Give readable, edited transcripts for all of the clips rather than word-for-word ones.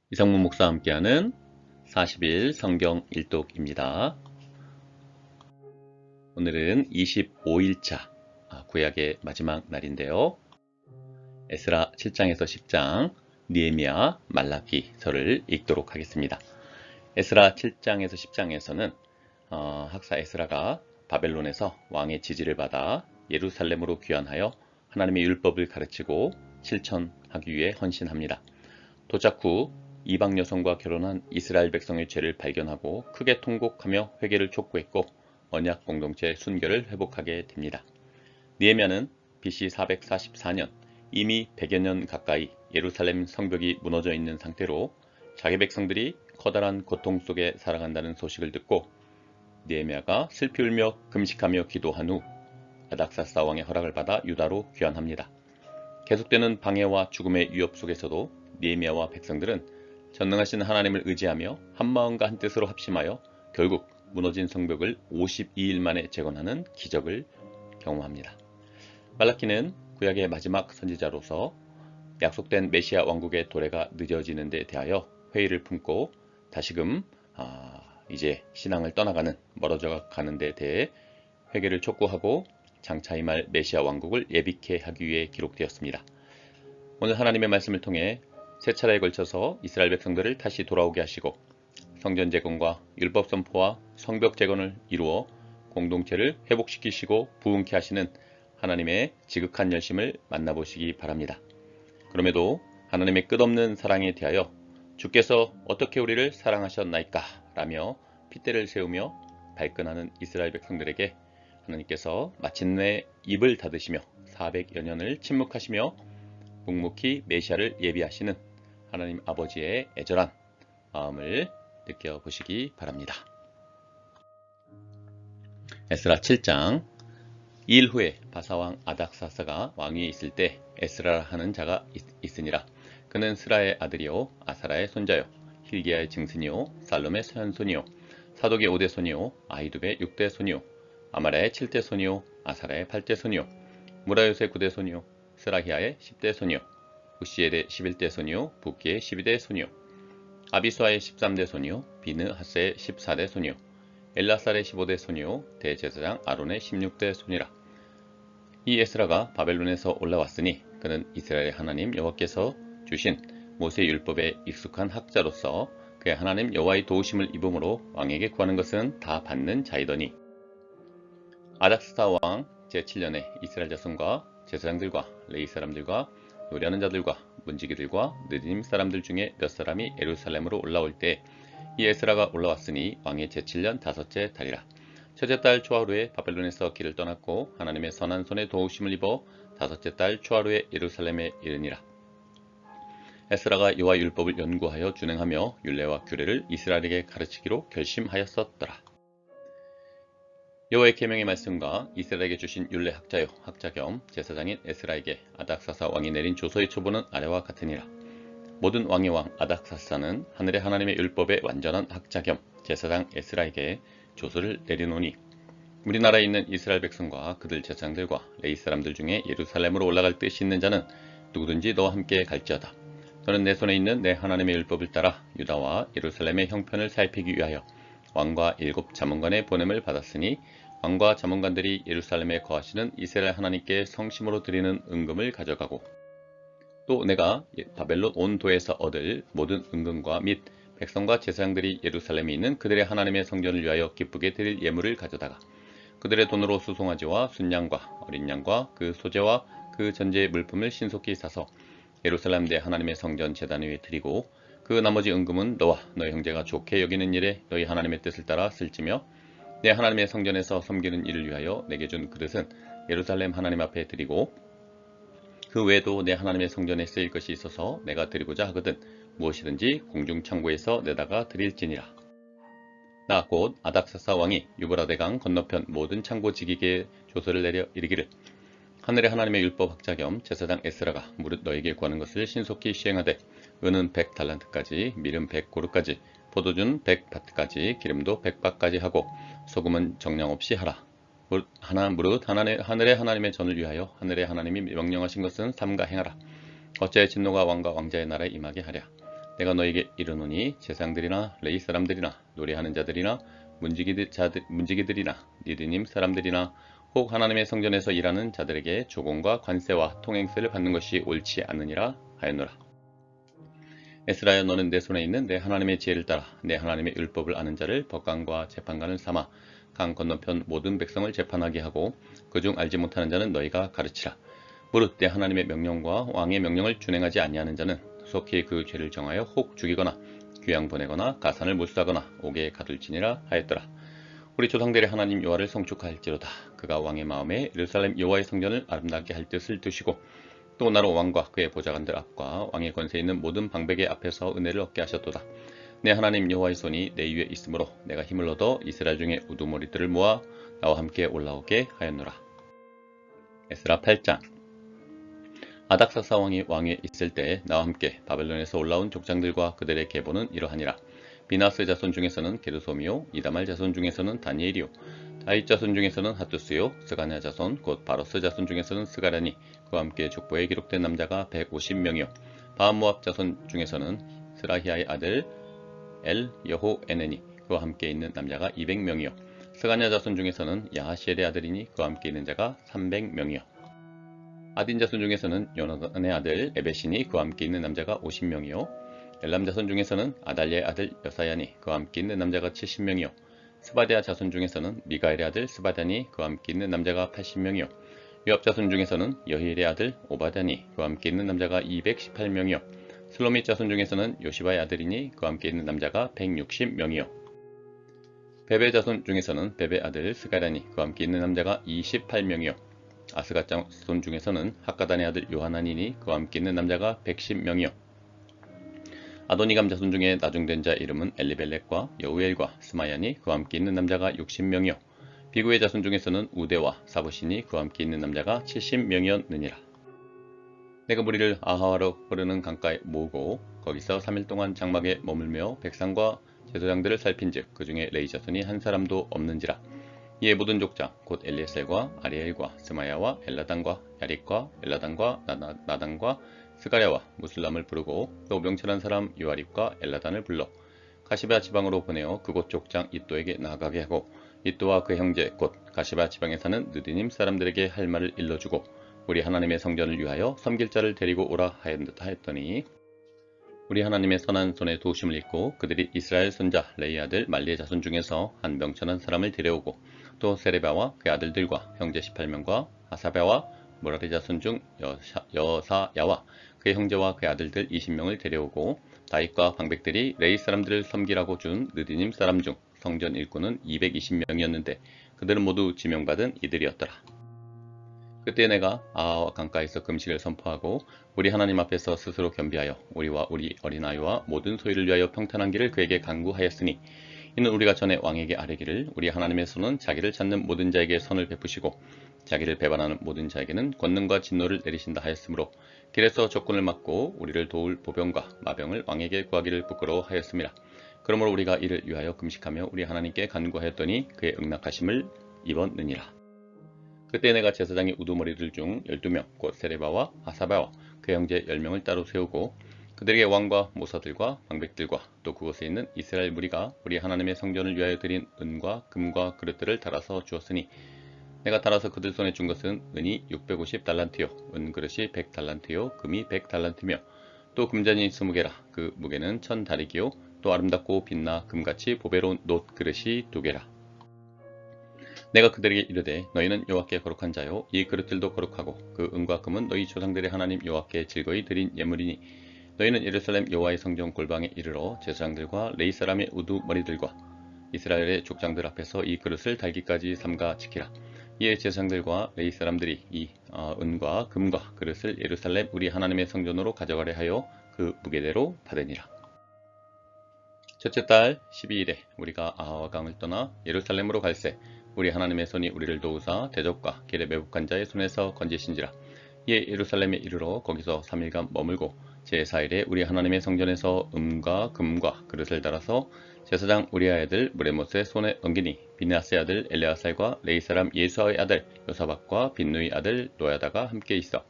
이상문 목사와 함께하는 40일 성경 일독입니다. 오늘은 25일차 구약의 마지막 날인데요. 에스라 7장에서 10장, 느헤미야, 말라기서를 읽도록 하겠습니다. 에스라 7장에서 10장에서는 학사 에스라가 바벨론에서 왕의 지지를 받아 예루살렘으로 귀환하여 하나님의 율법을 가르치고 실천하기 위해 헌신합니다. 도착 후 이방 여성과 결혼한 이스라엘 백성의 죄를 발견하고 크게 통곡하며 회개를 촉구했고 언약 공동체 순결을 회복하게 됩니다. 느헤미야는 BC 444년 이미 100여 년 가까이 예루살렘 성벽이 무너져 있는 상태로 자기 백성들이 커다란 고통 속에 살아간다는 소식을 듣고 느헤미야가 슬피 울며 금식하며 기도한 후 아닥사스다 왕의 허락을 받아 유다로 귀환합니다. 계속되는 방해와 죽음의 위협 속에서도 느헤미야와 백성들은 전능하신 하나님을 의지하며 한마음과 한뜻으로 합심하여 결국 무너진 성벽을 52일 만에 재건하는 기적을 경험합니다. 말라기는 구약의 마지막 선지자로서 약속된 메시아 왕국의 도래가 늦어지는 데 대하여 회의를 품고 다시금 이제 신앙을 떠나가는 멀어져 가는 데 대해 회개를 촉구하고 장차 임할 메시아 왕국을 예비케 하기 위해 기록되었습니다. 오늘 하나님의 말씀을 통해 세 차례에 걸쳐서 이스라엘 백성들을 다시 돌아오게 하시고 성전 재건과 율법 선포와 성벽 재건을 이루어 공동체를 회복시키시고 부흥케 하시는 하나님의 지극한 열심을 만나보시기 바랍니다. 그럼에도 하나님의 끝없는 사랑에 대하여 주께서 어떻게 우리를 사랑하셨나이까 라며 핏대를 세우며 발끈하는 이스라엘 백성들에게 하나님께서 마침내 입을 닫으시며 400여 년을 침묵하시며 묵묵히 메시아를 예비하시는 하나님 아버지의 애절한 마음을 느껴보시기 바랍니다. 에스라 7장 2일 후에 바사왕 아닥사스가 왕위에 있을 때 에스라라 하는 자가 있으니라. 그는 스라의 아들이요 아사라의 손자요 힐기야의 증손이요 살롬의 현손이요 사독의 5대 손이요 아히두의 6대 손이요 아마라의 7대 손이요 아사라의 8대 손이요 무라요스의 9대 손이요 스라히아의 10대 손이요 우시엘의 11대 손이요 부기의 12대 손이요 아비수아의 13대 손이요 비느하스의 14대 손이요 엘라살의 15대 손이요 대제사장 아론의 16대 손이라. 이 에스라가 바벨론에서 올라왔으니 그는 이스라엘의 하나님 여호와께서 주신 모세 율법에 익숙한 학자로서 그의 하나님 여호와의 도우심을 입음으로 왕에게 구하는 것은 다 받는 자이더니 아닥사스다 왕 제7년에 이스라엘 자손과 제사장들과 레위 사람들과 노래하는 자들과 문지기들과 느디님 사람들 중에 몇 사람이 예루살렘으로 올라올 때 이 에스라가 올라왔으니 왕의 제7년 다섯째 달이라. 첫째 달 초하루에 바벨론에서 길을 떠났고 하나님의 선한 손에 도우심을 입어 다섯째 달 초하루에 예루살렘에 이르니라. 에스라가 여호와 율법을 연구하여 준행하며 율례와 규례를 이스라엘에게 가르치기로 결심하였었더라. 여호와의 계명의 말씀과 이스라엘에게 주신 율례 학자요 학자 겸 제사장인 에스라에게 아닥사사 왕이 내린 조서의 초보는 아래와 같으니라. 모든 왕의 왕 아닥사사는 하늘의 하나님의 율법의 완전한 학자 겸 제사장 에스라에게 조서를 내리노니 우리나라에 있는 이스라엘 백성과 그들 제사장들과 레위 사람들 중에 예루살렘으로 올라갈 뜻이 있는 자는 누구든지 너와 함께 갈지어다. 너는 내 손에 있는 내 하나님의 율법을 따라 유다와 예루살렘의 형편을 살피기 위하여 왕과 7 자문관의 보냄을 받았으니 왕과 자문관들이 예루살렘에 거하시는 이스라엘 하나님께 성심으로 드리는 은금을 가져가고 또 내가 바벨론 온 도에서 얻을 모든 은금과 및 백성과 제사장들이 예루살렘에 있는 그들의 하나님의 성전을 위하여 기쁘게 드릴 예물을 가져다가 그들의 돈으로 수송아지와 순양과 어린 양과 그 소재와 그 전제의 물품을 신속히 사서 예루살렘 내 하나님의 성전 제단 위에 드리고 그 나머지 은금은 너와 너희 형제가 좋게 여기는 일에 너희 하나님의 뜻을 따라 쓸지며 내 하나님의 성전에서 섬기는 일을 위하여 내게 준 그릇은 예루살렘 하나님 앞에 드리고 그 외에도 내 하나님의 성전에 쓰일 것이 있어서 내가 드리고자 하거든 무엇이든지 공중창고에서 내다가 드릴지니라. 나 곧 아닥사사 왕이 유브라데 강 건너편 모든 창고 지기계에 조서를 내려 이르기를 하늘의 하나님의 율법 학자 겸 제사장 에스라가 무릇 너에게 구하는 것을 신속히 시행하되 은은 100달란트까지 미름 100고르까지 포도주는 100바트까지 기름도 100바까지 하고 소금은 정량 없이 하라. 무릇 하늘의 하나님의 전을 위하여 하늘의 하나님이 명령하신 것은 삼가 행하라. 어찌하여 진노가 왕과 왕자의 나라에 임하게 하랴. 내가 너에게 이르노니 제사장들이나 레위 사람들이나 노래하는 자들이나 문지기들이나 니드님 사람들이나 혹 하나님의 성전에서 일하는 자들에게 조공과 관세와 통행세를 받는 것이 옳지 않느니라 하였노라. 에스라야, 너는 내 손에 있는 내 하나님의 지혜를 따라 내 하나님의 율법을 아는 자를 법관과 재판관을 삼아 강 건너편 모든 백성을 재판하게 하고 그중 알지 못하는 자는 너희가 가르치라. 무릇 내 하나님의 명령과 왕의 명령을 준행하지 아니하는 자는 속히 그 죄를 정하여 혹 죽이거나 귀양 보내거나 가산을 몰수하거나 옥에 가둘지니라 하였더라. 우리 조상들의 하나님 여호와를 송축할지로다. 그가 왕의 마음에 예루살렘 여호와의 성전을 아름답게 할 뜻을 두시고 또 나로 왕과 그의 보좌관들 앞과 왕의 권세 있는 모든 방백의 앞에서 은혜를 얻게 하셨도다. 내 하나님 여호와의 손이 내 위에 있으므로 내가 힘을 얻어 이스라엘 중에 우두머리들을 모아 나와 함께 올라오게 하였노라. 에스라 8장. 아닥사스 왕이 왕위에 있을 때 나와 함께 바벨론에서 올라온 족장들과 그들의 계보는 이러하니라. 비나스 자손 중에서는 게르솜이요, 이다말 자손 중에서는 다니엘이요, 다윗 자손 중에서는 하투스요, 스가냐 자손 곧 바로스 자손 중에서는 스가랴니 그와 함께 족보에 기록된 남자가 150명이요, 바암모압 자손 중에서는 스라히아의 아들 엘 여호에네니 그와 함께 있는 남자가 200명이요, 스가냐 자손 중에서는 야하시엘의 아들이니 그와 함께 있는 자가 300명이요, 아딘 자손 중에서는 요나단의 아들 에베시니 그와 함께 있는 남자가 50명이요, 엘람 자손 중에서는 아달랴의 아들 여사야니 그와 함께 있는 남자가 70명이요, 스바데아 자손 중에서는 미가엘의 아들 스바다니 그와 함께 있는 남자가 80명이요, 요압 자손 중에서는 여히엘의 아들 오바다니 그와 함께 있는 남자가 218명이요, 슬로밋 자손 중에서는 요시바의 아들이니 그와 함께 있는 남자가 160명이요, 베베 자손 중에서는 베베 아들 스가랴니 그와 함께 있는 남자가 28명이요, 아스갓 자손 중에서는 학가단의 아들 요하나니니 그와 함께 있는 남자가 110명이요, 아도니감 자손 중에 나중된 자 이름은 엘리벨렉과 여우엘과 스마야니 그와 함께 있는 남자가 60명이요, 비구의 자손 중에서는 우데와 사부시니 그와 함께 있는 남자가 70명이었느니라. 내가 무리를 아하와로 흐르는 강가에 모으고 거기서 3일 동안 장막에 머물며 백성과 제사장들을 살핀즉 그 중에 레위 자손이 한 사람도 없는지라. 이에 모든 족장 곧 엘리에셀과 아리엘과 스마야와 엘라단과 야릭과 엘라단과 나단과 스가랴와 무슬람을 부르고 또 명철한 사람 요아립과 엘라단을 불러 가시바 지방으로 보내어 그곳 족장 이또에게 나아가게 하고 이또와 그 형제 곧 가시바 지방에 사는 느디님 사람들에게 할 말을 일러주고 우리 하나님의 성전을 위하여 섬길 자를 데리고 오라 하였더니 우리 하나님의 선한 손에 도우심을 입고 그들이 이스라엘 손자 레이 아들 말리의 자손 중에서 한 명천한 사람을 데려오고 또 세레바와 그 아들들과 형제 18명과 아사랴와 모라리 자손 중 여사야와 그의 형제와 그의 아들들 20명을 데려오고 다윗과 방백들이 레이 사람들을 섬기라고 준 느디님 사람 중 성전 일꾼은 220명이었는데 그들은 모두 지명받은 이들이었더라. 그때 내가 아하와 강가에서 금식을 선포하고 우리 하나님 앞에서 스스로 겸비하여 우리와 우리 어린아이와 모든 소유를 위하여 평탄한 길을 그에게 간구하였으니 이는 우리가 전에 왕에게 아뢰기를 우리 하나님의 손은 자기를 찾는 모든 자에게 선을 베푸시고 자기를 배반하는 모든 자에게는 권능과 진노를 내리신다 하였으므로 길에서 적군을 막고 우리를 도울 보병과 마병을 왕에게 구하기를 부끄러워하였습니다. 그러므로 우리가 이를 위하여 금식하며 우리 하나님께 간구하였더니 그의 응낙하심을 입었느니라. 그때 내가 제사장의 우두머리들 중 12명 곧 세레바와 아사바와 그 형제 10명을 따로 세우고 그들에게 왕과 모사들과 방백들과 또 그곳에 있는 이스라엘 무리가 우리 하나님의 성전을 위하여 드린 은과 금과 그릇들을 달아서 주었으니 내가 달아서 그들 손에 준 것은 은이 650달란트요 은그릇이 100달란트요 금이 100달란트며 또 금잔이 20개라 그 무게는 1000다리기요 또 아름답고 빛나 금같이 보배로운 놋 그릇이 2개라. 내가 그들에게 이르되 너희는 여호와께 거룩한 자요 이 그릇들도 거룩하고 그 은과 금은 너희 조상들의 하나님 여호와께 즐거이 드린 예물이니 너희는 예루살렘 여호와의 성전 골방에 이르러 제사장들과 레위 사람의 우두머리들과 이스라엘의 족장들 앞에서 이 그릇을 달기까지 삼가 지키라. 이에 제사장들과 레위 사람들이 이 은과 금과 그릇을 예루살렘 우리 하나님의 성전으로 가져가려 하여 그 무게대로 받으니라. 첫째 달 12일에 우리가 아하와 강을 떠나 예루살렘으로 갈새 우리 하나님의 손이 우리를 도우사 대적과 길에 매복한 자의 손에서 건지신지라. 이에 예루살렘에 이르러 거기서 3일간 머물고 제4일에 우리 하나님의 성전에서 은과 금과 그릇을 달아서 제사장 우리아의 아들 무레못의 손에 넘기니 비나스의 아들 엘레아살과 레위 사람 예수아의 아들 요사박과 빈누의 아들 노야다가 함께 있어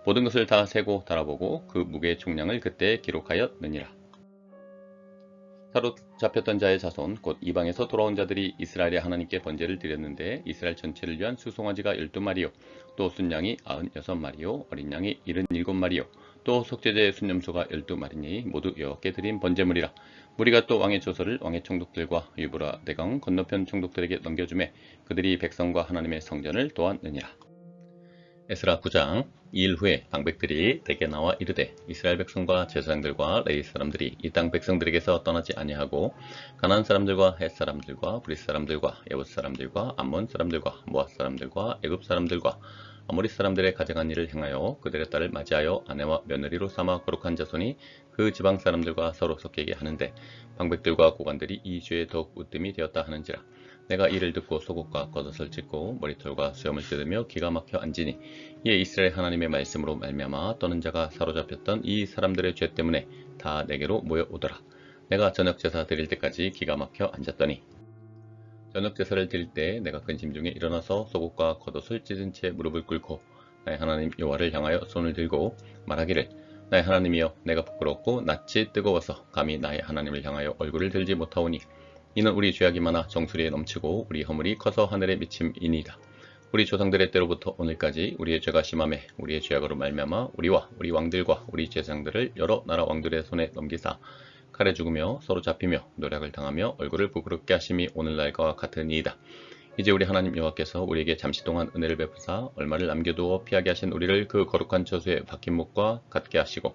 모든 것을 다 세고 달아보고 그 무게의 총량을 그때 기록하였느니라. 사로잡혔던 자의 자손 곧 이방에서 돌아온 자들이 이스라엘의 하나님께 번제를 드렸는데 이스라엘 전체를 위한 수송아지가 12마리요 또 순양이 96마리요 어린 양이 77마리요 또 속죄제의 순념소가 12마리니 모두 여호와께 드린 번제물이라. 무리가 또 왕의 조서를 왕의 총독들과 유브라 대강 건너편 총독들에게 넘겨주매 그들이 백성과 하나님의 성전을 도왔느니라. 에스라 9장. 2일 후에 방백들이 대개 나와 이르되 이스라엘 백성과 제사장들과 레위 사람들이 이 땅 백성들에게서 떠나지 아니하고 가나안 사람들과 헷 사람들과 브릿 사람들과 여붓 사람들과 암몬 사람들과 모압 사람들과 애굽 사람들과 아모리 사람들의 가증한 일을 행하여 그들의 딸을 맞이하여 아내와 며느리로 삼아 거룩한 자손이 그 지방 사람들과 서로 섞이게 하는데 방백들과 고관들이 이 죄에 더욱 으뜸이 되었다 하는지라. 내가 이를 듣고 속옷과 겉옷을 찢고 머리털과 수염을 뜯으며 기가 막혀 앉으니 이에 이스라엘 하나님의 말씀으로 말미암아 떠는 자가 사로잡혔던 이 사람들의 죄 때문에 다 내게로 모여오더라. 내가 저녁 제사 드릴 때까지 기가 막혀 앉았더니 저녁 제사를 드릴 때 내가 근심 중에 일어나서 속옷과 겉옷을 찢은 채 무릎을 꿇고 나의 하나님 여호와를 향하여 손을 들고 말하기를 나의 하나님이여 내가 부끄럽고 낯이 뜨거워서 감히 나의 하나님을 향하여 얼굴을 들지 못하오니 이는 우리 죄악이 많아 정수리에 넘치고 우리 허물이 커서 하늘에 미침이니이다. 우리 조상들의 때로부터 오늘까지 우리의 죄가 심함에 우리의 죄악으로 말미암아 우리와 우리 왕들과 우리 제사장들을 여러 나라 왕들의 손에 넘기사 칼에 죽으며 서로 잡히며 노략을 당하며 얼굴을 부끄럽게 하심이 오늘날과 같으니이다. 이제 우리 하나님 여호와께서 우리에게 잠시 동안 은혜를 베푸사 얼마를 남겨두어 피하게 하신 우리를 그 거룩한 처소에 박힌 목과 같게 하시고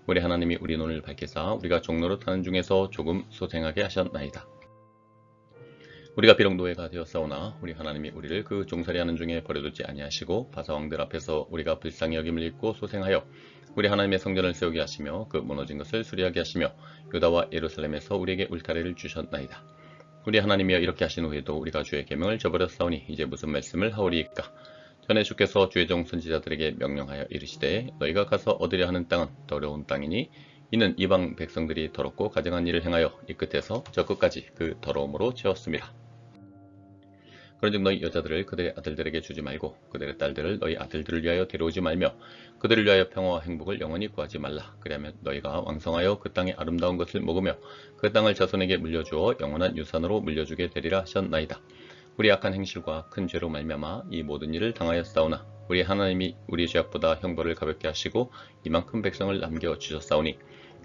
우리 하나님이 우리 눈을 밝히사 우리가 종로릇 하는 중에서 조금 소생하게 하셨나이다. 우리가 비록 노예가 되었사오나 우리 하나님이 우리를 그 종살이하는 중에 버려두지 아니하시고 바사왕들 앞에서 우리가 불쌍히 여김을 입고 소생하여 우리 하나님의 성전을 세우게 하시며 그 무너진 것을 수리하게 하시며 유다와 예루살렘에서 우리에게 울타리를 주셨나이다. 우리 하나님이여 이렇게 하신 후에도 우리가 주의 계명을 저버렸사오니 이제 무슨 말씀을 하오리이까. 전에 주께서 주의 종 선지자들에게 명령하여 이르시되 너희가 가서 얻으려 하는 땅은 더러운 땅이니 이는 이방 백성들이 더럽고 가증한 일을 행하여 이 끝에서 저 끝까지 그 더러움으로 채웠음이라. 그런즉 너희 여자들을 그들의 아들들에게 주지 말고 그들의 딸들을 너희 아들들을 위하여 데려오지 말며 그들을 위하여 평화와 행복을 영원히 구하지 말라. 그리하면 너희가 왕성하여 그 땅의 아름다운 것을 먹으며 그 땅을 자손에게 물려주어 영원한 유산으로 물려주게 되리라 하셨나이다. 우리 악한 행실과 큰 죄로 말미암아 이 모든 일을 당하였사오나 우리 하나님이 우리 죄악보다 형벌을 가볍게 하시고 이만큼 백성을 남겨주셨사오니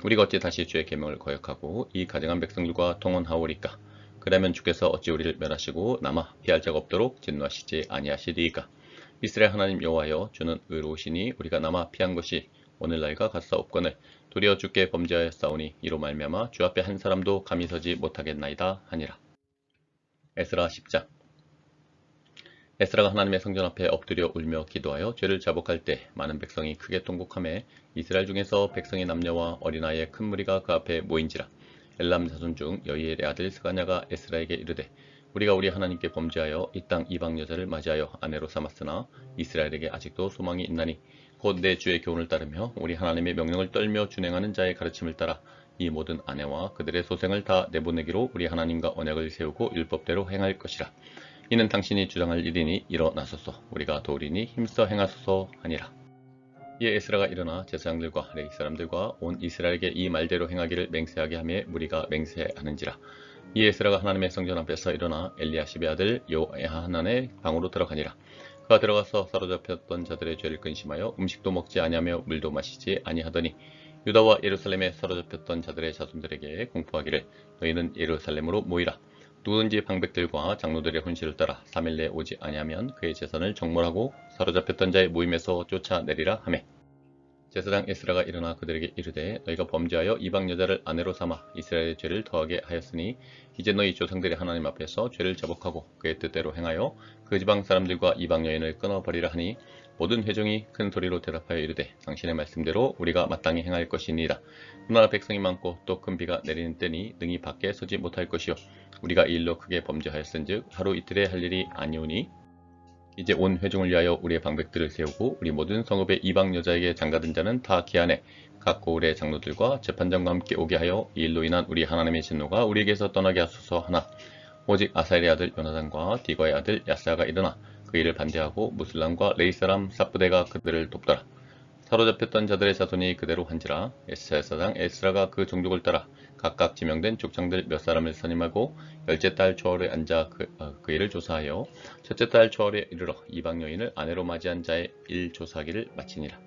우리가 어찌 다시 주의 계명을 거역하고 이 가증한 백성들과 동원하오리까. 그러면 주께서 어찌 우리를 멸하시고 남아 피할 자가 없도록 진노하시지 아니하시리이까. 이스라엘 하나님 여호와여 주는 의로우시니 우리가 남아 피한 것이 오늘날과 같사옵거늘 도리어 주께 범죄하였사오니 이로 말미암아 주 앞에 한 사람도 감히 서지 못하겠나이다 하니라. 에스라 10장. 에스라가 하나님의 성전 앞에 엎드려 울며 기도하여 죄를 자복할 때 많은 백성이 크게 통곡하며 이스라엘 중에서 백성의 남녀와 어린아이의 큰 무리가 그 앞에 모인지라. 엘람 자손 중 여이엘의 아들 스가냐가 에스라에게 이르되 우리가 우리 하나님께 범죄하여 이 땅 이방 여자를 맞이하여 아내로 삼았으나 이스라엘에게 아직도 소망이 있나니 곧 내 주의 교훈을 따르며 우리 하나님의 명령을 떨며 준행하는 자의 가르침을 따라 이 모든 아내와 그들의 소생을 다 내보내기로 우리 하나님과 언약을 세우고 율법대로 행할 것이라. 이는 당신이 주장할 일이니 일어나소서 우리가 도리니 힘써 행하소서 하니라. 이에 에스라가 일어나 제사장들과 레위 사람들과 온 이스라엘에게 이 말대로 행하기를 맹세하게 하며 무리가 맹세하는지라. 이에 에스라가 하나님의 성전 앞에서 일어나 엘리야십의 아들 요하난의 방으로 들어가니라. 그가 들어가서 사로잡혔던 자들의 죄를 근심하여 음식도 먹지 아니하며 물도 마시지 아니하더니 유다와 예루살렘에 사로잡혔던 자들의 자손들에게 공포하기를 너희는 예루살렘으로 모이라. 누구든지 방백들과 장로들의 훈시를 따라 3일 내에 오지 아니하면 그의 재산을 정몰하고 사로잡혔던 자의 모임에서 쫓아내리라 하매 제사장 에스라가 일어나 그들에게 이르되 너희가 범죄하여 이방 여자를 아내로 삼아 이스라엘의 죄를 더하게 하였으니 이제 너희 조상들의 하나님 앞에서 죄를 자복하고 그의 뜻대로 행하여 그 지방 사람들과 이방 여인을 끊어버리라 하니 모든 회중이 큰 소리로 대답하여 이르되 당신의 말씀대로 우리가 마땅히 행할 것이니이다. 그러나 백성이 많고 또 큰 비가 내리는 때니 능히 밖에 서지 못할 것이요 우리가 이 일로 크게 범죄하였은즉 하루 이틀에 할 일이 아니오니 이제 온 회중을 위하여 우리의 방백들을 세우고 우리 모든 성읍의 이방 여자에게 장가든 자는 다 기한에 각 고을의 장로들과 재판장과 함께 오게 하여 이 일로 인한 우리 하나님의 진노가 우리에게서 떠나게 하소서 하나 오직 아사엘의 아들 요나단과 디거의 아들 야스야가 일어나 그 일을 반대하고 무슬람과 레이 사람 사프데가 그들을 돕더라. 사로잡혔던 자들의 자손이 그대로 한지라. 에스겔 사장 에스라가 그 종족을 따라 각각 지명된 족장들 몇 사람을 선임하고 열째 달 초월에 앉아 그 일을 조사하여 첫째 달 초월에 이르러 이방 여인을 아내로 맞이한 자의 일 조사하기를 마치니라.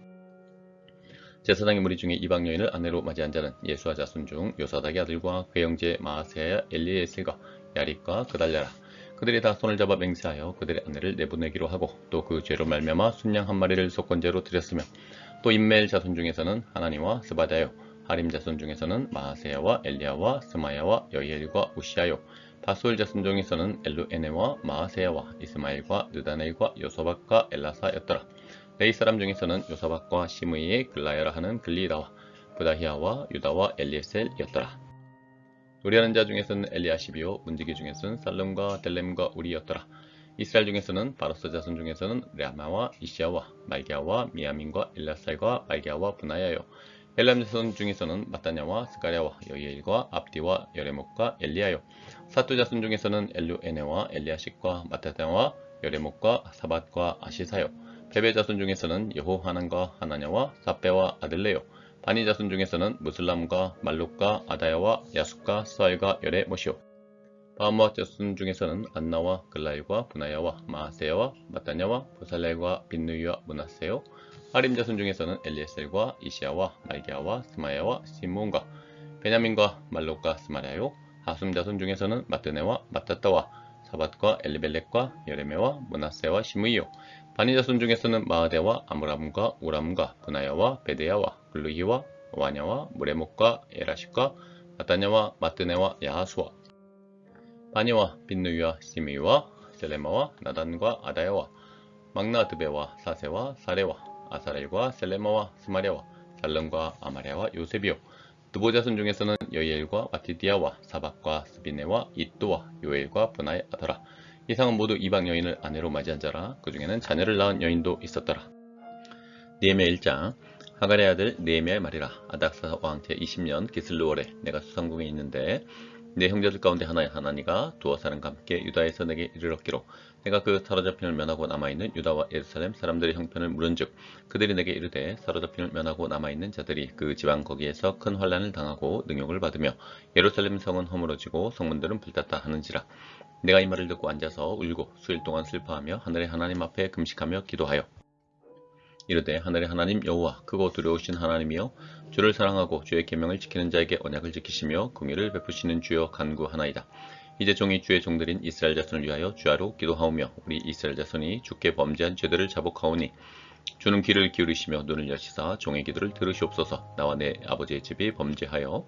제사장의 무리 중에 이방 여인을 아내로 맞이한 자는 예수와 자손 중 요사닥의 아들과 그의 형제 마아세야 엘리에셀과 야립과 그달랴라. 그들이 다 손을 잡아 맹세하여 그들의 아내를 내보내기로 하고 또 그 죄로 말미암아 순양 한 마리를 속건제로 드렸으며 또 임멜 자손 중에서는 하나니와 스바다요 하림 자손 중에서는 마아세야와 엘리야와 스마야와 여이엘과 우시아요 바솔 자손 중에서는 엘루에네와 마아세야와 이스마엘과 느다넬과 요소박과 엘라사였더라. 레이 사람 중에서는 요사박과 시므이의 글라야라 하는 글리다와 부다히아와 유다와 엘리에셀이었더라. 노래하는 자 중에서는 엘리아십이요 문지기 중에서는 살름과 델렘과 우리였더라. 이스라엘 중에서는 바로스 자손 중에서는 라마와 이시아와 말기야와 미야민과 엘라살과 말기야와 분하야요 엘람 자손 중에서는 마따냐와 스가랴와 여이엘과 압디와 여레목과 엘리야요 사투 자손 중에서는 엘루에네와 엘리아십과 마따냐와 여레목과 사밧과 아시사요 베베 자손 중에서는 여호하난과 하나냐와 사베와 아들레요 바니 자손 중에서는 무슬람과 말룩과 아다야와 야숫과 스알과 여레모시오 바하므아 자손 중에서는 안나와 글라일과 분하야와 마아세야와 마따냐와 보살렐과 빈누이와 문하세요 하림 자손 중에서는 엘리에셀과 이시야와 말기야와 스마야와 시몬과 베냐민과 말록과 스마랴요 하숨 자손 중에서는 마뜨네와 마따따와 사밧과 엘리벨렉과 여레메와 문하세와 시므이요 바니 자손 중에서는 마아데와 아므람과 우람과 분하야와 베데야와 글루히와 와냐와 무레목과 에라십과 마따냐와 마뜨네와 야하수와 바니와 빈누이와 시므이와 셀레마와 나단과 아다야와 막나드베와 사세와 사레와 아사렐과 셀레마와 스마랴와 살름과 아마랴와 요셉이요 드보 자손 중에서는 여이엘과 마티디아와 사박과 스비네와 이또와 요엘과 분하의 아더라. 이상은 모두 이방 여인을 아내로 맞이한 자라. 그 중에는 자녀를 낳은 여인도 있었더라. 느헤미야 1장. 하갈의 아들 느헤미야의 말이라. 아닥사 왕 제20년 기슬루월에 내가 수상궁에 있는데 내 형제들 가운데 하나니가 두어 사람과 함께 유다에서 내게 이르렀기로 내가 그 사로잡힘을 면하고 남아있는 유다와 예루살렘 사람들의 형편을 물은즉 그들이 내게 이르되 사로잡힘을 면하고 남아있는 자들이 그 지방 거기에서 큰 환난을 당하고 능욕을 받으며 예루살렘 성은 허물어지고 성문들은 불탔다 하는지라. 내가 이 말을 듣고 앉아서 울고 수일 동안 슬퍼하며 하늘의 하나님 앞에 금식하며 기도하여 이르되 하늘의 하나님 여호와 크고 두려우신 하나님이여 주를 사랑하고 주의 계명을 지키는 자에게 언약을 지키시며 긍휼을 베푸시는 주여 간구하나이다. 이제 종이 주의 종들인 이스라엘 자손을 위하여 주야로 기도하오며 우리 이스라엘 자손이 주께 범죄한 죄들을 자복하오니 주는 귀를 기울이시며 눈을 여시사 종의 기도를 들으시옵소서. 나와 내 아버지의 집이 범죄하여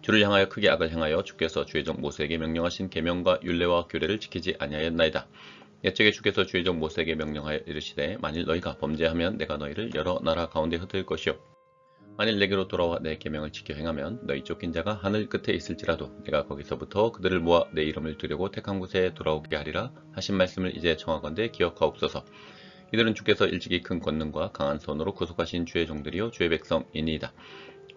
주를 향하여 크게 악을 행하여 주께서 주의 종 모세에게 명령하신 계명과 율례와 규례를 지키지 아니하였나이다. 옛적에 주께서 주의 종 모세에게 명령하여 이르시되 만일 너희가 범죄하면 내가 너희를 여러 나라 가운데 흩을 것이요 만일 내게로 돌아와 내 계명을 지켜 행하면 너희 쫓긴 자가 하늘 끝에 있을지라도 내가 거기서부터 그들을 모아 내 이름을 두려고 택한 곳에 돌아오게 하리라 하신 말씀을 이제 청하건대 기억하옵소서. 이들은 주께서 일찍이 큰 권능과 강한 손으로 구속하신 주의 종들이요 주의 백성이니이다.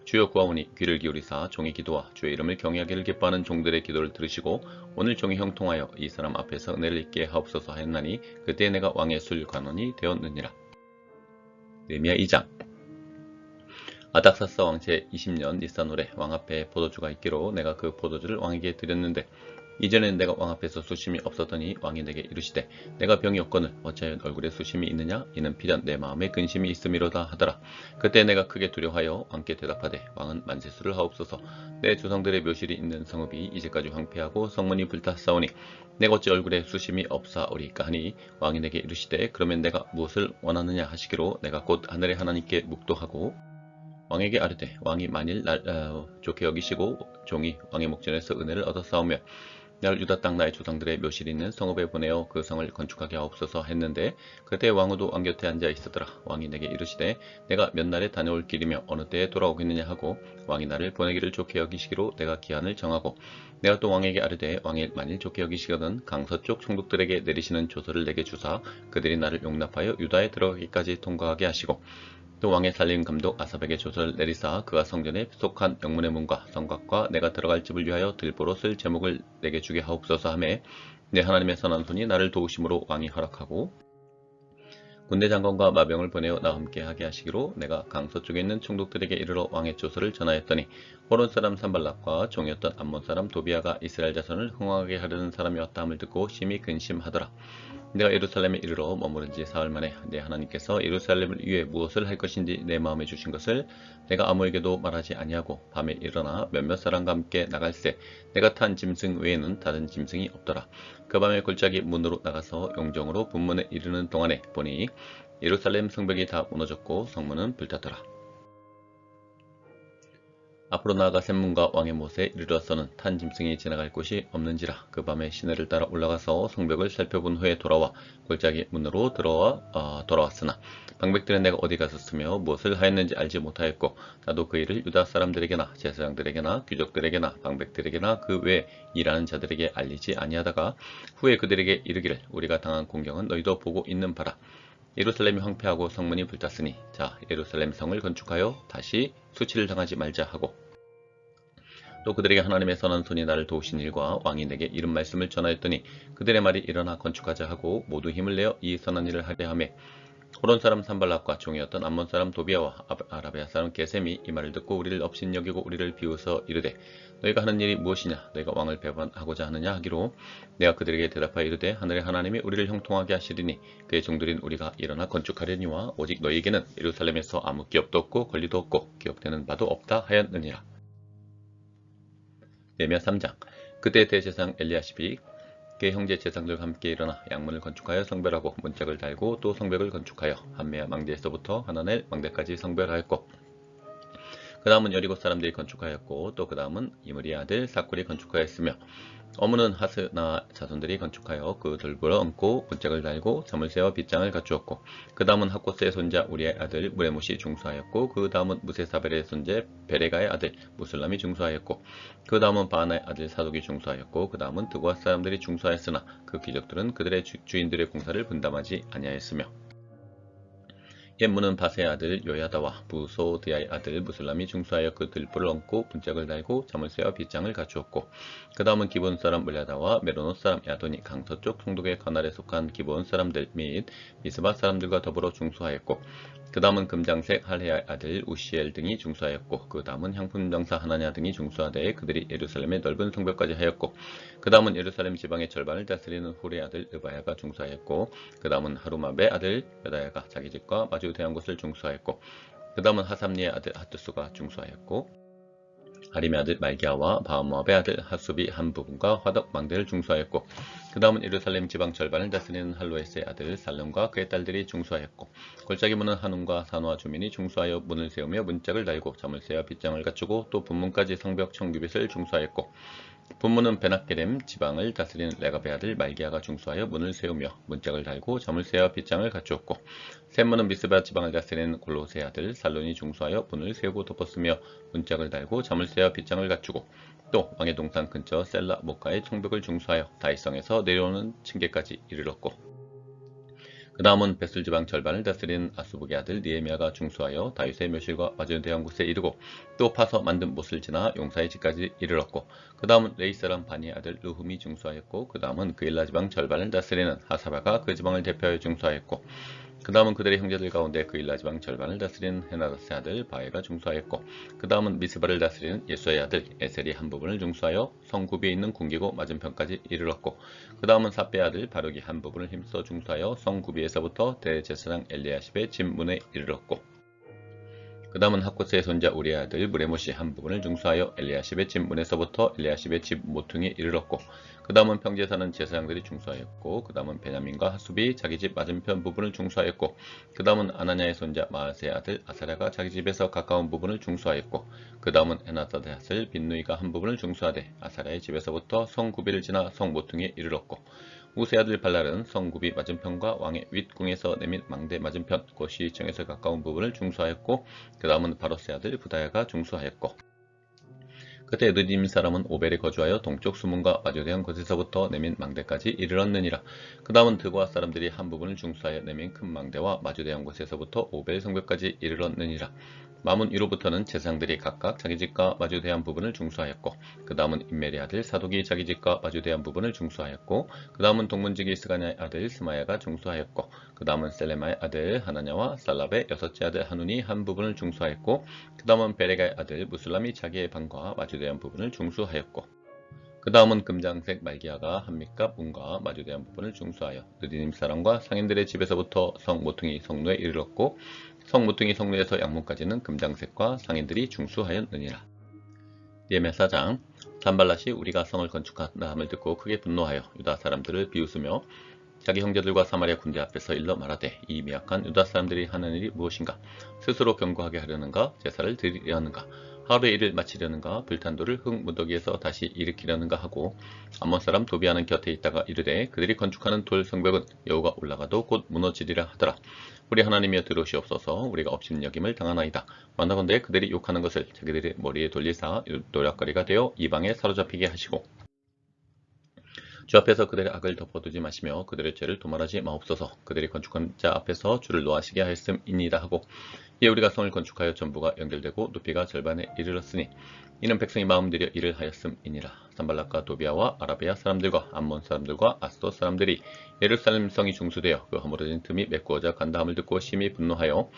주여 구하오니 귀를 기울이사 종의 기도와 주의 이름을 경외하기를 기뻐하는 종들의 기도를 들으시고 오늘 종이 형통하여 이 사람 앞에서 은혜를 입게 하옵소서 하였나니 그때 내가 왕의 술관원이 되었느니라. 느헤미야 2장. 아닥사스 왕 제20년 니산월에 왕 앞에 포도주가 있기로 내가 그 포도주를 왕에게 드렸는데 이전에는 내가 왕 앞에서 수심이 없었더니 왕이 내게 이르시되 내가 병이 없거늘 어찌하여 얼굴에 수심이 있느냐 이는 비단 내 마음에 근심이 있음이로다 하더라. 그때 내가 크게 두려워하여 왕께 대답하되 왕은 만세수를 하옵소서. 내 조상들의 묘실이 있는 성읍이 이제까지 황폐하고 성문이 불탔사오니 내가 어찌 얼굴에 수심이 없사오리까 하니 왕이 내게 이르시되 그러면 내가 무엇을 원하느냐 하시기로 내가 곧 하늘의 하나님께 묵도하고 왕에게 아뢰되 왕이 만일 좋게 여기시고 종이 왕의 목전에서 은혜를 얻었사오며 나를 유다 땅 나의 조상들의 묘실이 있는 성읍에 보내어 그 성을 건축하게 하옵소서 했는데 그때 왕후도 왕 곁에 앉아 있었더라. 왕이 내게 이르시되 내가 몇 날에 다녀올 길이며 어느 때에 돌아오겠느냐 하고 왕이 나를 보내기를 좋게 여기시기로 내가 기한을 정하고 내가 또 왕에게 아뢰되 왕이 만일 좋게 여기시거든 강서쪽 총독들에게 내리시는 조서를 내게 주사 그들이 나를 용납하여 유다에 들어가기까지 통과하게 하시고 또 왕의 살림 감독 아삽에게 조서를 내리사 그가 성전에 속한 영문의 문과 성곽과 내가 들어갈 집을 위하여 들보로 쓸 제목을 내게 주게 하옵소서 하매 내 하나님의 선한 손이 나를 도우심으로 왕이 허락하고 군대 장관과 마병을 보내어 나와 함께 하게 하시기로 내가 강서쪽에 있는 총독들에게 이르러 왕의 조서를 전하였더니 호론 사람 산발락과 종이었던 암몬 사람 도비아가 이스라엘 자손을 흥황하게 하려는 사람이었다 함을 듣고 심히 근심하더라. 내가 예루살렘에 이르러 머무른 지 사흘 만에 내 하나님께서 예루살렘을 위해 무엇을 할 것인지 내 마음에 주신 것을 내가 아무에게도 말하지 아니하고 밤에 일어나 몇몇 사람과 함께 나갈새 내가 탄 짐승 외에는 다른 짐승이 없더라. 그 밤에 골짜기 문으로 나가서 용정으로 분문에 이르는 동안에 보니 예루살렘 성벽이 다 무너졌고 성문은 불탔더라. 앞으로 나아가 샘문과 왕의 못에 이르러서는 탄 짐승이 지나갈 곳이 없는지라. 그 밤에 시내를 따라 올라가서 성벽을 살펴본 후에 돌아와 골짜기 문으로 돌아왔으나 방백들은 내가 어디 갔었으며 무엇을 하였는지 알지 못하였고 나도 그 일을 유다 사람들에게나 제사장들에게나 귀족들에게나 방백들에게나 그 외 일하는 자들에게 알리지 아니하다가 후에 그들에게 이르기를 우리가 당한 공경은 너희도 보고 있는 바라. 예루살렘이 황폐하고 성문이 불탔으니 자 예루살렘 성을 건축하여 다시 수치를 당하지 말자 하고 또 그들에게 하나님의 선한 손이 나를 도우신 일과 왕이 내게 이른 말씀을 전하였더니 그들의 말이 일어나 건축하자 하고 모두 힘을 내어 이 선한 일을 하려 하며 호론 사람 산발락과 종이었던 암몬 사람 도비아와 아라비아 사람 게셈이 이 말을 듣고 우리를 업신여기고 우리를 비웃어 이르되 너희가 하는 일이 무엇이냐 너희가 왕을 배반하고자 하느냐 하기로 내가 그들에게 대답하여 이르되 하늘의 하나님이 우리를 형통하게 하시리니 그의 종들인 우리가 일어나 건축하려니와 오직 너희에게는 예루살렘에서 아무 기업도 없고 권리도 없고 기억되는 바도 없다 하였느니라. 예레미야 3장. 그때 대제사장 엘리야십이 그의 형제 제사장들과 함께 일어나 양문을 건축하여 성별하고 문짝을 달고 또 성벽을 건축하여 한메아 망대에서부터 하나넬 망대까지 성별하였고 그 다음은 여리고 사람들이 건축하였고 또 그 다음은 이므리의 아들 사쿨이 건축하였으며 어문은 하스나 자손들이 건축하여 그 돌부러 얹고 문짝을 달고 점을 세워 빗장을 갖추었고 그 다음은 학고스의 손자 우리의 아들 무레못이 중수하였고 그 다음은 무세사벨의 손자 베레가의 아들 무슬람이 중수하였고 그 다음은 바나의 아들 사독이 중수하였고 그 다음은 드고아 사람들이 중수하였으나 그 귀족들은 그들의 주인들의 공사를 분담하지 아니하였으며 옛문은 바세의 아들 요야다와 부소드야의 아들 무슬람이 중수하여 그 들보를 얹고 문짝을 달고 점을 세워 빗장을 갖추었고 그 다음은 기본 사람 물야다와 메로노 사람 야돈이 강서쪽 총독의 관할에 속한 기본 사람들 및 미스바 사람들과 더불어 중수하였고 그 다음은 금장색 할헤야의 아들 우시엘 등이 중수하였고 그 다음은 향품장사 하나냐 등이 중수하되 그들이 예루살렘의 넓은 성벽까지 하였고 그 다음은 예루살렘 지방의 절반을 다스리는 훌의 아들 으바야가 중수하였고 그 다음은 하루마베 아들 여다야가 자기 집과 마주 대한 곳을 중수하였고 그 다음은 하삼리의 아들 하투스가 중수하였고 하림의 아들 말기야와 바모압의 아들 하수비 한 부분과 화덕 망대를 중수하였고 그 다음은 예루살렘 지방 절반을 다스리는 할로에스의 아들 살룸과 그의 딸들이 중수하였고 골짜기 문은 한움과 산호와 주민이 중수하여 문을 세우며 문짝을 달고 점을 세워 빗장을 갖추고 또 분문까지 성벽 청규빗을 중수하였고 분문은 베나게렘 지방을 다스리는 레갑의 아들 말기야가 중수하여 문을 세우며 문짝을 달고 점을 세워 빗장을 갖추었고 샘문은 미스바 지방을 다스리는 골로세의 아들 살론이 중수하여 문을 세우고 덮었으며 문짝을 달고 점을 세워 빗장을 갖추고 또 왕의 동산 근처 셀라 모카의 총벽을 중수하여 다윗성에서 내려오는 층계까지 이르렀고 그 다음은 벳술 지방 절반을 다스리는 아수복의 아들 니에미아가 중수하여 다윗의 묘실과 맞은 대한 곳에 이르고 또 파서 만든 못을 지나 용사의 집까지 이르렀고 그 다음은 레이 사람 바니의 아들 르훔이 중수하였고 그 다음은 그일라 지방 절반을 다스리는 하사바가 그 지방을 대표하여 중수하였고 그 다음은 그들의 형제들 가운데 그일라 지방 절반을 다스리는 헤나다스의 아들 바에가 중수하였고 그 다음은 미스바를 다스리는 예수의 아들 에셀이 한 부분을 중수하여 성구비에 있는 궁기고 맞은편까지 이르렀고 그 다음은 사베의 아들 바룩이 한 부분을 힘써 중수하여 성구비에서부터 대제사장 엘리야십의 집문에 이르렀고 그 다음은 학고스의 손자 우리의 아들 무레못이 한 부분을 중수하여 엘리야십의 집문에서부터 엘리야십의 집 모퉁이에 이르렀고 그 다음은 평지에 사는 제사장들이 중수하였고 그 다음은 베냐민과 하수비 자기 집 맞은편 부분을 중수하였고 그 다음은 아나냐의 손자 마아스의 아들 아사랴가 자기 집에서 가까운 부분을 중수하였고 그 다음은 에나사드의 아들 빈누이가 한 부분을 중수하되 아사랴의 집에서부터 성구비를 지나 성 모퉁이에 이르렀고 우세 아들 발랄은 성구비 맞은편과 왕의 윗궁에서 내민 망대 맞은편 곧 시청에서 가까운 부분을 중수하였고 그 다음은 바로스의 아들 부다야가 중수하였고 그때 느림 사람은 오벨에 거주하여 동쪽 수문과 마주대한 곳에서부터 내민 망대까지 이르렀느니라. 그 다음은 드고아 사람들이 한 부분을 중수하여 내민 큰 망대와 마주대한 곳에서부터 오벨 성벽까지 이르렀느니라. 마문 이로부터는 제사장들이 각각 자기 집과 마주대한 부분을 중수하였고, 그 다음은 임멜의 아들 사독이 자기 집과 마주대한 부분을 중수하였고, 그 다음은 동문지기 스가냐의 아들 스마야가 중수하였고, 그 다음은 셀레마의 아들 하나냐와 살랍의 여섯째 아들 하눈이 한 부분을 중수하였고, 그 다음은 베레가의 아들 무술람이 자기의 방과 마주대한 부분을 중수하였고, 그 다음은 금장색 말기야가 한밑과 문과 마주대한 부분을 중수하여 느디님 사람과 상인들의 집에서부터 성 모퉁이 성루에 이르렀고, 성 모퉁이 성루에서 양문까지는 금장색과 상인들이 중수하였느니라. 느헤미야 4장. 산발랏이 우리가 성을 건축한다함을 듣고 크게 분노하여 유다 사람들을 비웃으며 자기 형제들과 사마리아 군대 앞에서 일러 말하되, 이 미약한 유다 사람들이 하는 일이 무엇인가? 스스로 견고하게 하려는가? 제사를 드리려는가? 하루의 일을 마치려는가? 불탄 돌을 흙 무더기에서 다시 일으키려는가 하고, 암몬 사람 도비아는 곁에 있다가 이르되, 그들이 건축하는 돌 성벽은 여호가 올라가도 곧 무너지리라 하더라. 우리 하나님이여 들으시옵소서. 우리가 업신여김을 당하나이다. 만나건대 그들이 욕하는 것을 자기들의 머리에 돌리사 노략거리가 되어 이방에 사로잡히게 하시고, 주 앞에서 그들의 악을 덮어두지 마시며 그들의 죄를 도말하지 마옵소서. 그들이 건축한 자 앞에서 주를 노하시게 하였음이니이다 하고, 이에 우리가 성을 건축하여 전부가 연결되고 높이가 절반에 이르렀으니 이는 백성이 마음 들여 일을 하였음이니라. 산발락과 도비아와 아라비아 사람들과 암몬 사람들과 아스돗 사람들이 예루살렘 성이 중수되어 그 허물어진 틈이 메꾸어져 간다함을 듣고 심히 분노하여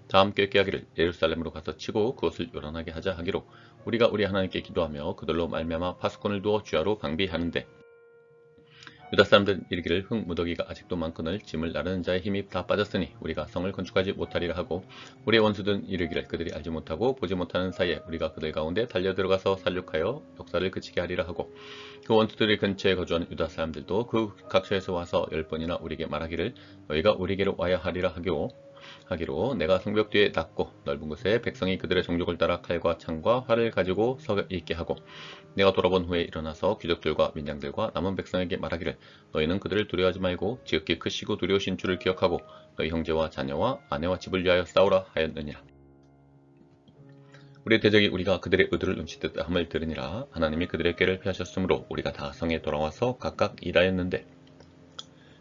다 함께 꾀하기를, 예루살렘으로 가서 치고 그것을 요란하게 하자 하기로, 우리가 우리 하나님께 기도하며 그들로 말미암아 파수꾼을 두어 주야로 방비하는데, 유다 사람들은 이르기를, 흙 무더기가 아직도 많거늘 짐을 나르는 자의 힘이 다 빠졌으니 우리가 성을 건축하지 못하리라 하고, 우리의 원수들은 이르기를, 그들이 알지 못하고 보지 못하는 사이에 우리가 그들 가운데 달려 들어가서 살육하여 역사를 그치게 하리라 하고, 그 원수들의 근처에 거주하는 유다 사람들도 그 각처에서 와서 10번이나 우리에게 말하기를, 너희가 우리에게로 와야 하리라 하기로 내가 성벽 뒤에 낮고 넓은 곳에 백성이 그들의 종족을 따라 칼과 창과 활을 가지고 서 있게 하고, 내가 돌아본 후에 일어나서 귀족들과 민장들과 남은 백성에게 말하기를, 너희는 그들을 두려워하지 말고 지극히 크시고 두려우신 주를 기억하고 너희 형제와 자녀와 아내와 집을 위하여 싸우라 하였느니라. 우리 대적이 우리가 그들의 의도를 눈치듯 함을 들으니라. 하나님이 그들의 꾀를 피하셨으므로 우리가 다 성에 돌아와서 각각 일하였는데,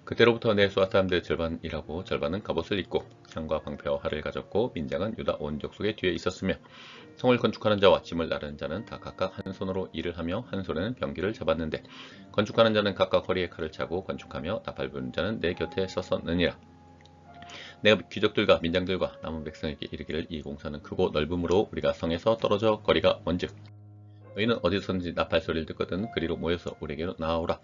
그때로부터 내 수하 사람들의 절반 일하고 절반은 갑옷을 입고 창과 방패와 활을 가졌고, 민장은 유다 온 족속의 뒤에 있었으며, 성을 건축하는 자와 짐을 나르는 자는 다 각각 한 손으로 일을 하며 한 손에는 병기를 잡았는데, 건축하는 자는 각각 허리에 칼을 차고 건축하며 나팔 부는 자는 내 곁에 섰었느니라. 내가 귀족들과 민장들과 남은 백성에게 이르기를, 이 공사는 크고 넓음으로 우리가 성에서 떨어져 거리가 먼즉 너희는 어디서든지 나팔 소리를 듣거든 그리로 모여서 우리에게로 나아오라.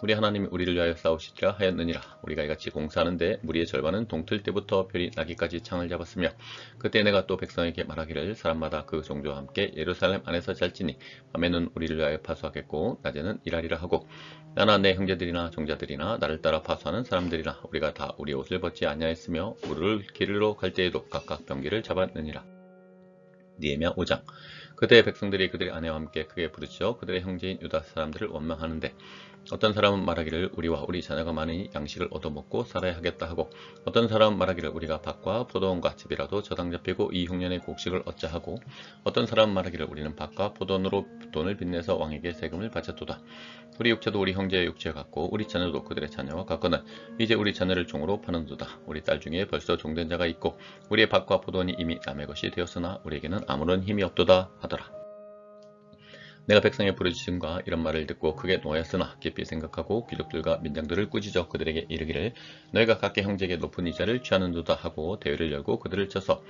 우리 하나님이 우리를 위하여 싸우시리라 하였느니라. 우리가 이같이 공사하는데 무리의 절반은 동틀 때부터 별이 나기까지 창을 잡았으며, 그때 내가 또 백성에게 말하기를, 사람마다 그 종족과 함께 예루살렘 안에서 잘지니 밤에는 우리를 위하여 파수하겠고 낮에는 일하리라 하고, 나나 내 형제들이나 종자들이나 나를 따라 파수하는 사람들이나 우리가 다 우리 옷을 벗지 아니하였으며 무를 길로 갈 때에도 각각 병기를 잡았느니라. 느헤미야 5장. 그때 백성들이 그들의 아내와 함께 크게 부르짖어 그들의 형제인 유다 사람들을 원망하는데, 어떤 사람은 말하기를, 우리와 우리 자녀가 많으니 양식을 얻어먹고 살아야 하겠다 하고, 어떤 사람은 말하기를, 우리가 밭과 포도원과 집이라도 저당 잡히고 이 흉년의 곡식을 얻자 하고, 어떤 사람은 말하기를, 우리는 밭과 포도원으로 돈을 빚내서 왕에게 세금을 바쳤도다. 우리 육체도 우리 형제의 육체 같고 우리 자녀도 그들의 자녀와 같거늘 이제 우리 자녀를 종으로 파는도다. 우리 딸 중에 벌써 종된 자가 있고 우리의 밭과 포도원이 이미 남의 것이 되었으나 우리에게는 아무런 힘이 없도다 하더라. 내가 백성의 부르짖음과 이런 말을 듣고 크게 노하였으나 깊이 생각하고 귀족들과 민장들을 꾸짖어 그들에게 이르기를, 너희가 각기 형제에게 높은 이자를 취하는도다 하고 대회를 열고 그들을 쳐서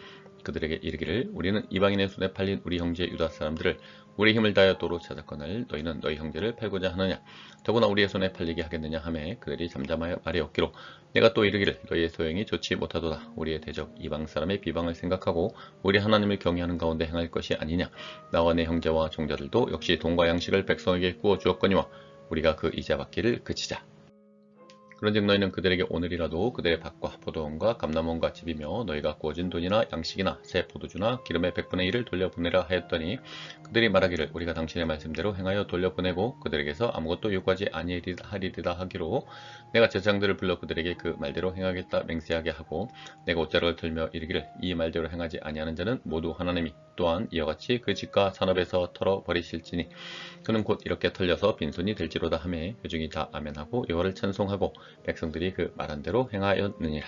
그들에게 이르기를, 우리는 이방인의 손에 팔린 우리 형제 유다 사람들을 우리 힘을 다하여 도로 찾았거늘 너희는 너희 형제를 팔고자 하느냐? 더구나 우리의 손에 팔리게 하겠느냐 하매, 그들이 잠잠하여 말하였기로, 내가 또 이르기를, 너희의 소용이 좋지 못하도다. 우리의 대적 이방 사람의 비방을 생각하고 우리 하나님을 경외하는 가운데 행할 것이 아니냐? 나와 내 형제와 종자들도 역시 돈과 양식을 백성에게 구워 주었거니와 우리가 그 이자 받기를 그치자. 그런즉 너희는 그들에게 오늘이라도 그들의 밭과 포도원과 감람원과 집이며 너희가 구워진 돈이나 양식이나 새 포도주나 기름의 100분의 1을 돌려보내라 하였더니, 그들이 말하기를, 우리가 당신의 말씀대로 행하여 돌려보내고 그들에게서 아무것도 요구하지 아니하리이다 하기로, 내가 제사장들을 불러 그들에게 그 말대로 행하겠다 맹세하게 하고, 내가 옷자락을 들며 이르기를, 이 말대로 행하지 아니하는 자는 모두 하나님이 또한 이와 같이 그 집과 산업에서 털어버리실지니, 그는 곧 이렇게 털려서 빈손이 될지로다 하매, 회중이 다 아멘하고 여호와를 찬송하고 백성들이 그 말한 대로 행하였느니라.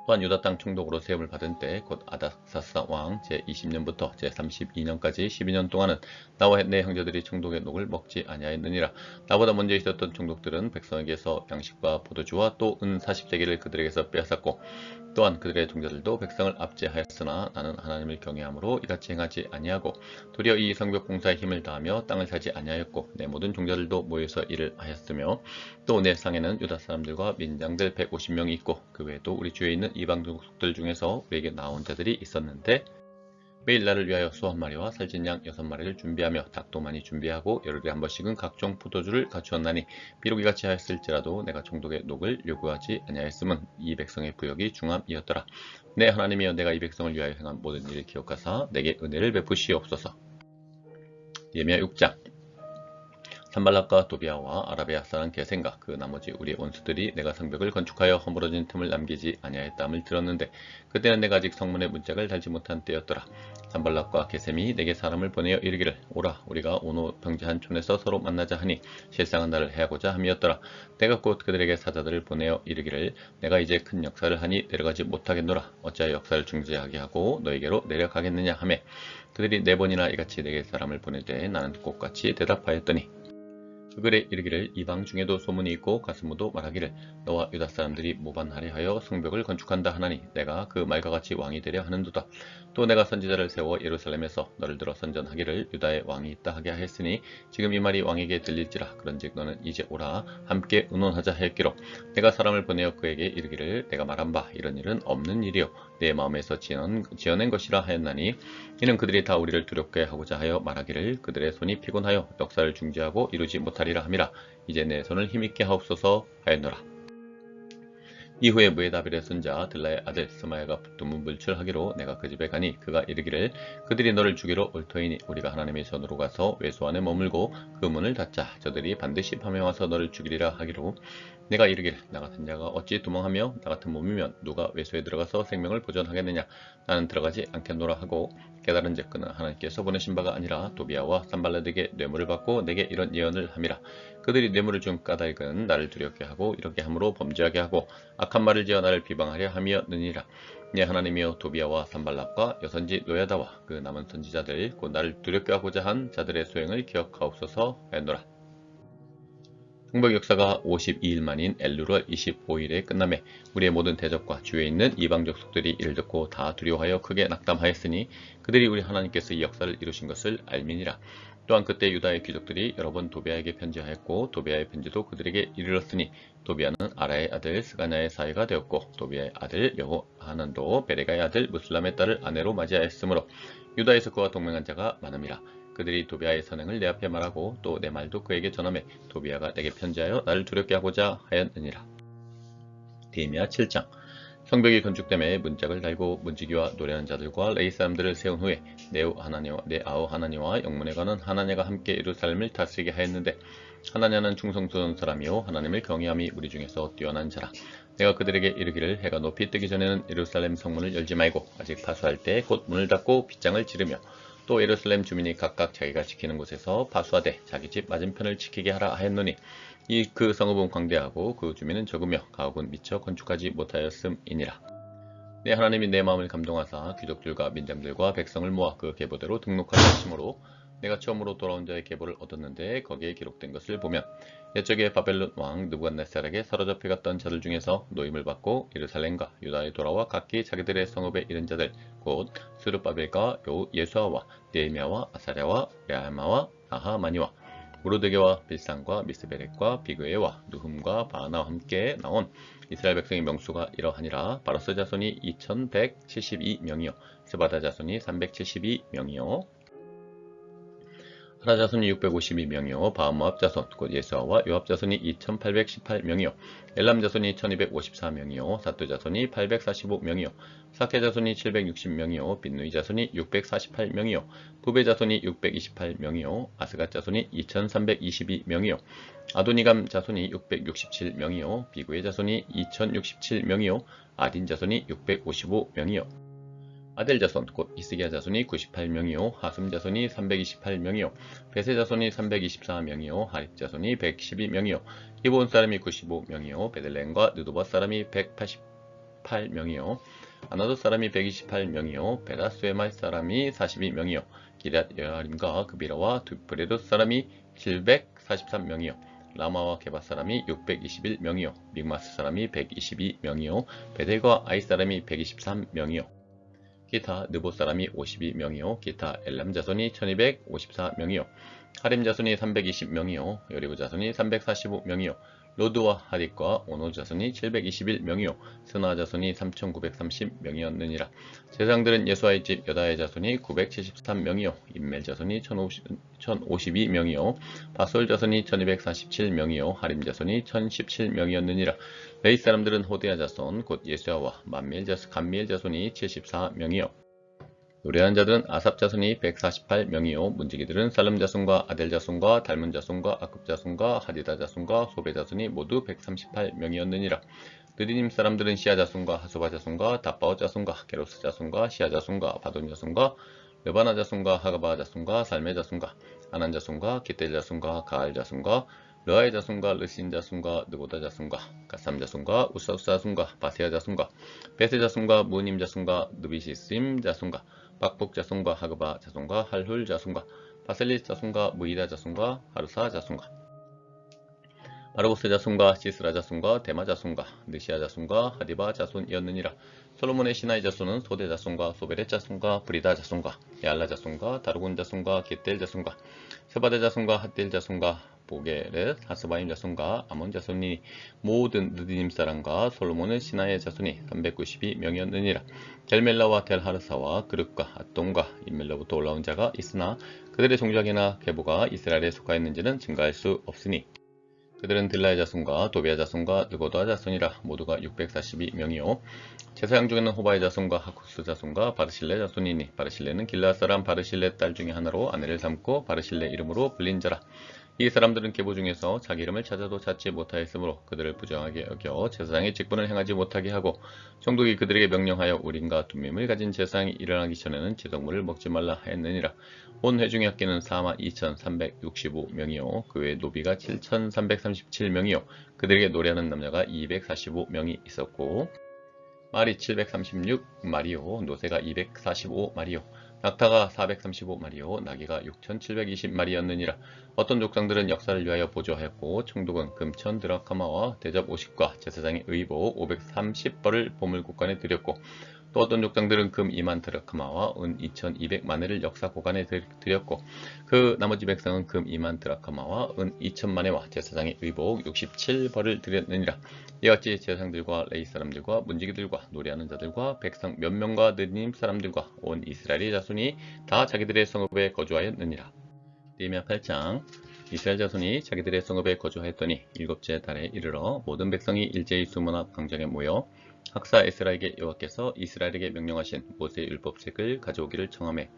또한 유다 땅 총독으로 세움을 받은 때 곧 아닥사스다 왕 제20년부터 제32년까지 12년 동안은 나와 내 형제들이 총독의 녹을 먹지 아니하였느니라. 나보다 먼저 있었던 총독들은 백성에게서 양식과 포도주와 또 은 40세기를 그들에게서 빼앗았고 또한 그들의 종자들도 백성을 압제하였으나 나는 하나님을 경외함으로 이같이 행하지 아니하고 도리어 이 성벽 공사에 힘을 다하며 땅을 사지 아니하였고 내 모든 종자들도 모여서 일을 하였으며 또 내 상에는 유다 사람들과 민장들 150명이 있고 그 외에도 우리 주위에 있는 이방 족속들 중에서 우리에게 나온 자들이 있었는데 매일 나를 위하여 소 한 마리와 살찐 양 6마리를 준비하며 닭도 많이 준비하고 열흘에 한 번씩은 각종 포도주를 갖추었나니 비록 이같이 하였을지라도 내가 총독의 녹을 요구하지 아니하였음은 이 백성의 부역이 중함이었더라. 내 하나님이여 내가 이 백성을 위하여 행한 모든 일을 기억하사 내게 은혜를 베푸시옵소서. 예미야 6장. 산발락과 도비아와 아라비아 사람 게셈과 그 나머지 우리 원수들이 내가 성벽을 건축하여 허물어진 틈을 남기지 아니하였다함을 들었는데 그때는 내가 아직 성문에 문짝을 달지 못한 때였더라. 산발락과 게셈이 내게 사람을 보내어 이르기를 오라 우리가 오노 평지 한 촌에서 서로 만나자 하니 실상은 나를 해하고자 함이었더라. 내가 곧 그들에게 사자들을 보내어 이르기를 내가 이제 큰 역사를 하니 내려가지 못하겠노라. 어찌하여 역사를 중지하게 하고 너에게로 내려가겠느냐 하매 그들이 4번이나 이같이 내게 사람을 보내되 나는 꽃같이 대답하였더니 그 글에 이르기를 이방 중에도 소문이 있고 가스무도 말하기를 너와 유다 사람들이 모반하려 하여 성벽을 건축한다 하나니 내가 그 말과 같이 왕이 되려 하는도다. 또 내가 선지자를 세워 예루살렘에서 너를 들어 선전하기를 유다의 왕이 있다 하게 하였으니 지금 이 말이 왕에게 들릴지라. 그런즉 너는 이제 오라 함께 의논하자 하였기로 내가 사람을 보내어 그에게 이르기를 내가 말한 바 이런 일은 없는 일이요 내 마음에서 지어낸 것이라 하였나니 이는 그들이 다 우리를 두렵게 하고자 하여 말하기를 그들의 손이 피곤하여 역사를 중지하고 이루지 못하리라 함이라. 이제 내 손을 힘있게 하옵소서 하였노라. 이후에 무에다빌의 손자 들라의 아들 스마야가 두문불출하기로 내가 그 집에 가니 그가 이르기를 그들이 너를 죽이러 올 터이니 우리가 하나님의 전으로 가서 외소 안에 머물고 그 문을 닫자. 저들이 반드시 밤에 와서 너를 죽이리라 하기로 내가 이르기를 나 같은 자가 어찌 도망하며 나 같은 몸이면 누가 외소에 들어가서 생명을 보존하겠느냐. 나는 들어가지 않겠노라 하고 깨달은즉 그는 하나님께서 보내신 바가 아니라 도비아와 산발렛에게 뇌물을 받고 내게 이런 예언을 함이라. 그들이 뇌물을 준 까닭은 나를 두렵게 하고 이렇게 함으로 범죄하게 하고 악한 말을 지어 나를 비방하려 함이었느니라. 내 하나님이여 도비아와 산발락과 여선지 노야다와 그 남은 선지자들 곧 나를 두렵게 하고자 한 자들의 소행을 기억하옵소서 하였노라. 성벽 역사가 52일 만인 엘루월 25일에 끝남에 우리의 모든 대적과 주위에 있는 이방 족속들이 이를 듣고 다 두려워하여 크게 낙담하였으니 그들이 우리 하나님께서 이 역사를 이루신 것을 알미니라. 또한 그때 유다의 귀족들이 여러 번 도비아에게 편지하였고 도비아의 편지도 그들에게 이르렀으니 도비아는 아라의 아들 스가냐의 사이가 되었고 도비아의 아들 여호하난도 베레가의 아들 무슬람의 딸을 아내로 맞이하였으므로 유다에서 그와 동맹한 자가 많음이라. 그들이 도비아의 선행을 내 앞에 말하고 또 내 말도 그에게 전하매 도비아가 내게 편지하여 나를 두렵게 하고자 하였느니라. 느헤미야 7장. 성벽이 건축됨에 문짝을 달고 문지기와 노래하는 자들과 레이 사람들을 세운 후에 내 아우 하나니와 영문에 가는 하나냐가 함께 예루살렘을 다스리게 하였는데 하나냐는 충성스러운 사람이요 하나님을 경외함이 우리 중에서 뛰어난 자라. 내가 그들에게 이르기를 해가 높이 뜨기 전에는 예루살렘 성문을 열지 말고 아직 파수할 때 곧 문을 닫고 빗장을 지르며 또 예루살렘 주민이 각각 자기가 지키는 곳에서 파수하되 자기 집 맞은편을 지키게 하라 하였노니 이 그 성읍은 광대하고 그 주민은 적으며 가옥은 미처 건축하지 못하였음이니라. 내 하나님이 내 마음을 감동하사 귀족들과 민장들과 백성을 모아 그 계보대로 등록하려 하심으로 내가 처음으로 돌아온 자의 계보를 얻었는데 거기에 기록된 것을 보면 옛적에 바벨론 왕 느부갓네살에게 사로잡혀 갔던 자들 중에서 노임을 받고 예루살렘과 유다에 돌아와 각기 자기들의 성읍에 이른 자들 곧 스룹바벨과 예수아와 느헤미야와 아사랴와 레아마와 나하마니와 무르드게와 빌산과 미스베렉과 비그에와 누흠과 바나와 함께 나온 이스라엘 백성의 명수가 이러하니라. 바로스 자손이 2172명이요 스바다 자손이 372명이요 하라 자손이 652명이요 바모압 자손 곧 예수아와 요압 자손이 2818명이요 엘람 자손이 1254명이요 사뚜 자손이 845명이요 사케 자손이 760명이요 빈누이 자손이 648명이요 부베 자손이 628명이요 아스갓 자손이 2322명이요 아도니감 자손이 667명이요 비구의 자손이 2067명이요 아딘 자손이 655명이요 아델 자손 곧 이스기야 자손이 98명이요 하숨 자손이 328명이요 베세 자손이 324명이요 하립 자손이 112명이요 히본 사람이 95명이요 베들레헴과 느도바 사람이 128명이요 아나돗 사람이 128명이요 베다스웨말 사람이 42명이요 기럇 여아림과 그비라와 두브레도 사람이 743명이요 라마와 게바 사람이 621명이요 믹마스 사람이 122명이요 베델과 아이 사람이 123명이요 기타 느보 사람이 52명이요 기타 엘람 자손이 1254명이요 하림 자손이 320명이요 여리고 자손이 345명이요 로드와 하릿과 오노 자손이 721명이요 스나 자손이 3930명이었느니라. 제사장들은 예수아의 집 여다의 자손이 973명이요 임멜 자손이 1052명이요 바솔 자손이 1247명이요 하림 자손이 1017명이었느니라. 레위 사람들은 호데아 자손 곧 예수아와 감미엘 자손이 74명이요 노래하는 자들은 아삽 자손이 148명이요 문지기들은 살름 자손과 아델 자손과 달문 자손과 아급 자손과 하디다 자손과 소베 자손이 모두 138명이었느니라. 느디님 사람들은 시아 자손과 하소바 자손과 다바오 자손과 게로스 자손과 시아 자손과 바돈 자손과 르바나 자손과 하가바 자손과 살메 자손과 아난 자손과 기텔 자손과 가알 자손과 르아의 자손과 르신 자손과 느보다 자손과 가삼 자손과 우사우스 자손과 바세아 자손과 베세 자손과 무님 자손과 느비시스임 자손과 박복 자손과 하그바 자손과 할훌 자손과 바셀리스 자손과 무이다 자손과 하르사 자손과 바르보스 자손과 시스라 자손과 데마 자손과 느시아 자손과 하디바 자손이었느니라. 솔로몬의 시나이 자손은 소데 자손과 소베렛 자손과 브리다 자손과 야알라 자손과 다르곤 자손과 기텔 자손과 세바데 자손과 핫딜 자손과 보게렛 하스바임 자손과 아몬 자손이 모든 느디님 사람과 솔로몬의 시나의 자손이 392명이었느니라. 델멜라와 델하르사와 그룹과 앗돈과 인멜로부터 올라온 자가 있으나 그들의 종족이나 계보가 이스라엘에 속하였는지는 증가할 수 없으니 그들은 딜라의 자손과 도비아 자손과 느고다 자손이라. 모두가 642명이요 제사장 중에는 호바의 자손과 하쿠스 자손과 바르실레 자손이니 바르실레는 길르앗 사람 바르실레 딸 중에 하나로 아내를 삼고 바르실레 이름으로 불린 자라. 이 사람들은 계보 중에서 자기 이름을 찾아도 찾지 못하였으므로 그들을 부정하게 여겨 제사장의 직분을 행하지 못하게 하고 총독이 그들에게 명령하여 우림과 둠밈을 가진 제사장이 일어나기 전에는 지성물을 먹지 말라 하였느니라. 온 회중의 합계는 42,365명이요 그 외 노비가 7,337명이요 그들에게 노래하는 남자가 245명이 있었고 말이 736마리요 노새가 245마리요 낙타가 435마리요 나귀가 6,720마리였느니라. 어떤 족장들은 역사를 위하여 보조하였고 총독은 금천 드라카마와 대접 50과 제사장의 의복 530벌을 보물국관에 드렸고 또 어떤 족장들은 금 2만 드라카마와 은 2,200마네를 역사 고관에 드렸고 그 나머지 백성은 금 2만 드라카마와 은 2,000마네와 제사장의 의복 67벌을 드렸느니라. 이같이 제사장들과 레위 사람들과 문지기들과 노래하는 자들과 백성 몇 명과 느디님 사람들과 온 이스라엘의 자손이 다 자기들의 성읍에 거주하였느니라. 느헤미야 8장. 이스라엘 자손이 자기들의 성읍에 거주하였더니 일곱째 달에 이르러 모든 백성이 일제히 수문앞 광장에 모여 학사 에스라에게 여호와께서 이스라엘에게 명령하신 모세의 율법책을 가져오기를 청하매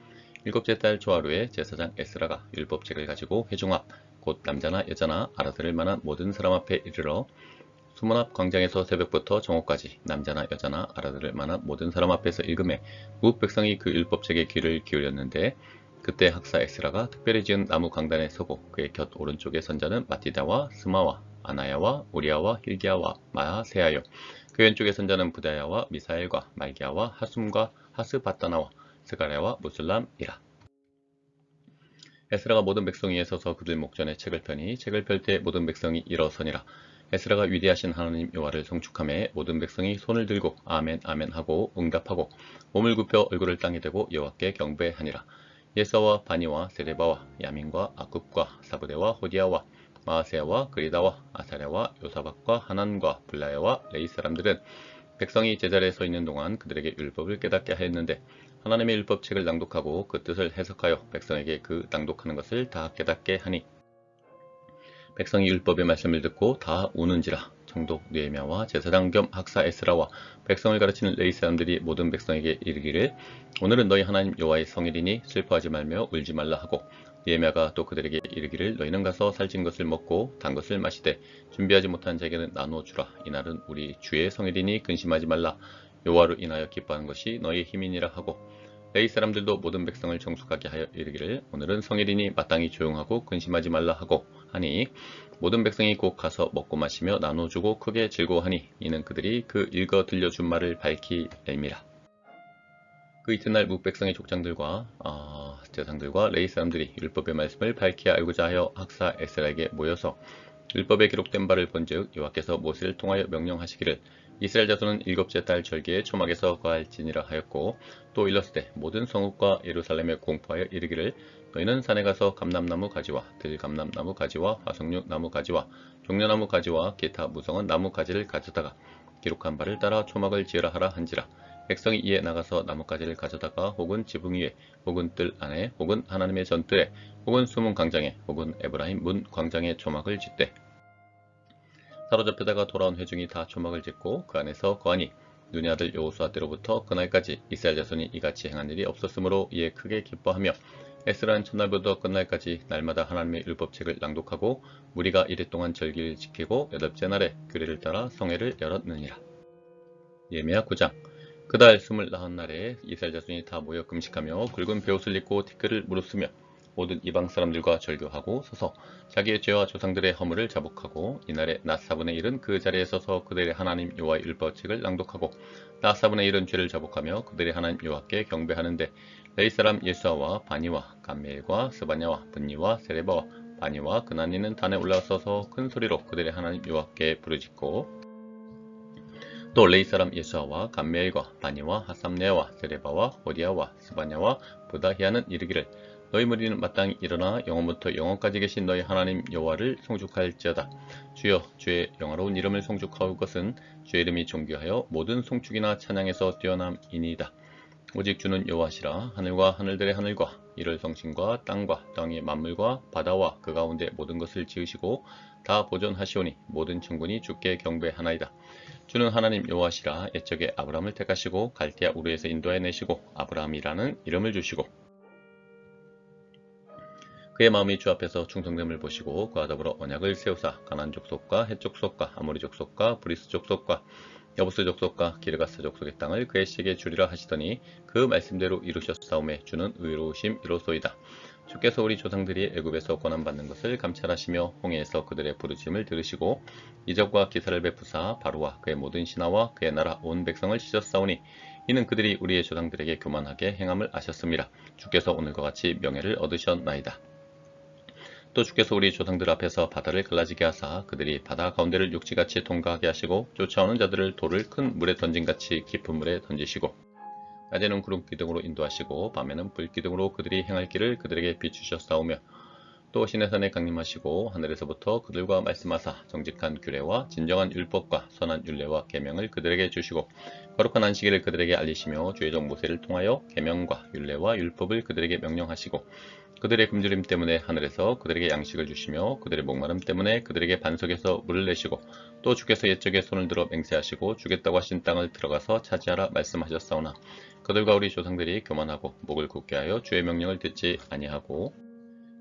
일곱째 달 조하루에 제사장 에스라가 율법책을 가지고 회중 앞 곧 남자나 여자나 알아들을 만한 모든 사람 앞에 이르러 수문 앞 광장에서 새벽부터 정오까지 남자나 여자나 알아들을 만한 모든 사람 앞에서 읽음에 무국 백성이 그 율법책에 귀를 기울였는데 그때 학사 에스라가 특별히 지은 나무 강단에 서고 그의 곁 오른쪽에 선 자는 마티다와 스마와 아나야와 우리아와 힐기야와 마세야요 그 왼쪽에 선 자는 부다야와 미사엘과 말기야와 하숨과 하스바타나와 스가랴와 무슬람이라. 에스라가 모든 백성 위에 서서 그들 목전에 책을 펴니 책을 펼 때 모든 백성이 일어서니라. 에스라가 위대하신 하나님 여호와를 송축하매 모든 백성이 손을 들고 아멘 아멘 하고 응답하고 몸을 굽혀 얼굴을 땅에 대고 여호와께 경배하니라. 예사와 바니와 세레바와 야민과 아굽과 사브데와 호디아와 마아세야와 그리다와 아사랴와 요사박과 하난과 블라야와 레이 사람들은 백성이 제자리에 서 있는 동안 그들에게 율법을 깨닫게 하였는데 하나님의 율법책을 낭독하고 그 뜻을 해석하여 백성에게 그 낭독하는 것을 다 깨닫게 하니 백성이 율법의 말씀을 듣고 다 우는지라. 총독 느헤미야와 제사장 겸 학사 에스라와 백성을 가르치는 레위 사람들이 모든 백성에게 이르기를 오늘은 너희 하나님 여호와의 성일이니 슬퍼하지 말며 울지 말라 하고 느헤미야가 또 그들에게 이르기를 너희는 가서 살찐 것을 먹고 단 것을 마시되 준비하지 못한 자에게는 나누어 주라. 이날은 우리 주의 성일이니 근심하지 말라. 여호와로 인하여 기뻐하는 것이 너희의 힘이니라 하고 레위 사람들도 모든 백성을 정숙하게 하여 이르기를 오늘은 성일이니 마땅히 조용하고 근심하지 말라 하고 하니 모든 백성이 곧 가서 먹고 마시며 나눠주고 크게 즐거워하니 이는 그들이 그 읽어 들려준 말을 밝히 알미라. 그 이튿날 뭇백성의 족장들과 제상들과 레위 사람들이 율법의 말씀을 밝히 알고자 하여 학사 에스라에게 모여서 율법에 기록된 바를 본즉 여호와께서 모세를 통하여 명령하시기를 이스라엘 자손은 일곱째 달 절기에 초막에서 거할지니라 하였고 또 일렀으되 모든 성읍과 예루살렘에 공포하여 이르기를 너희는 산에 가서 감람나무 가지와 들감람나무 가지와 화석류 나무 가지와 종려나무 가지와 기타 무성한 나무 가지를 가져다가 기록한 바를 따라 초막을 지으라 하라 한지라. 백성이 이에 나가서 나뭇가지를 가져다가 혹은 지붕 위에 혹은 뜰 안에 혹은 하나님의 전뜰에 혹은 숨은 광장에 혹은 에브라임 문 광장에 초막을 짓되 사로잡혀다가 돌아온 회중이 다 초막을 짓고 그 안에서 거하니 눈의 아들 여호수아 때로부터 그날까지 이스라엘 자손이 이같이 행한 일이 없었으므로 이에 크게 기뻐하며 에스라는 첫날부터 끝날까지 날마다 하나님의 율법책을 낭독하고 무리가 이래 동안 절기를 지키고 여덟째 날에 규례를 따라 성회를 열었느니라. 예레미야 9장. 그달 29날에 이스라엘 자손이 다 모여 금식하며 굵은 베옷을 입고 티끌을 무릅쓰며 모든 이방 사람들과 절교하고 서서 자기의 죄와 조상들의 허물을 자복하고 이날에 낮 4분의 1은 그 자리에 서서 그들의 하나님 여호와의 율법책을 낭독하고 낮 4분의 1은 죄를 자복하며 그들의 하나님 여호와께 경배하는데 레위 사람 예수아와 바니와 감메엘과 스바냐와 분니와 세레바와 바니와 그나니는 단에 올라서서 큰 소리로 그들의 하나님 여호와께 부르짖고 또 레위 사람 예수아와 감메엘과 바니와 하삼네아와 세레바와 호디아와 스바냐와 부다히아는 이르기를 너희 무리는 마땅히 일어나 영원부터 영원까지 계신 너희 하나님 여호와를 송축할지어다. 주여 주의 영화로운 이름을 송축하올 것은 주의 이름이 존귀하여 모든 송축이나 찬양에서 뛰어남이니이다. 오직 주는 여호와시라. 하늘과 하늘들의 하늘과 이를 성신과 땅과 땅의 만물과 바다와 그 가운데 모든 것을 지으시고 다 보존하시오니 모든 천군이 주께 경배하나이다. 주는 하나님 여호와시라. 옛적에 아브라함을 택하시고 갈대아 우르에서 인도해 내시고 아브라함이라는 이름을 주시고 그의 마음이 주 앞에서 충성됨을 보시고 그와 더불어 언약을 세우사 가나안 족속과 헷 족속과 아모리 족속과 브리스 족속과 여부스 족속과 기르가스 족속의 땅을 그의 시기에 주리라 하시더니 그 말씀대로 이루셨사오매 주는 의로우심이로소이다. 주께서 우리 조상들이 애굽에서 고난받는 것을 감찰하시며 홍해에서 그들의 부르짖음을 들으시고 이적과 기사를 베푸사 바로와 그의 모든 신하와 그의 나라 온 백성을 치셨사오니 이는 그들이 우리의 조상들에게 교만하게 행함을 아셨음이라. 주께서 오늘과 같이 명예를 얻으셨나이다. 또 주께서 우리 조상들 앞에서 바다를 갈라지게 하사 그들이 바다 가운데를 육지같이 통과하게 하시고 쫓아오는 자들을 돌을 큰 물에 던진같이 깊은 물에 던지시고 낮에는 구름 기둥으로 인도하시고 밤에는 불 기둥으로 그들이 행할 길을 그들에게 비추셨사오며 또 시내산에 강림하시고 하늘에서부터 그들과 말씀하사 정직한 규례와 진정한 율법과 선한 율례와 계명을 그들에게 주시고 거룩한 안식일을 그들에게 알리시며 주의 종 모세를 통하여 계명과 율례와 율법을 그들에게 명령하시고 그들의 굶주림 때문에 하늘에서 그들에게 양식을 주시며 그들의 목마름 때문에 그들에게 반석에서 물을 내시고 또 주께서 옛적에 손을 들어 맹세하시고 주겠다고 하신 땅을 들어가서 차지하라 말씀하셨사오나 그들과 우리 조상들이 교만하고 목을 굳게 하여 주의 명령을 듣지 아니하고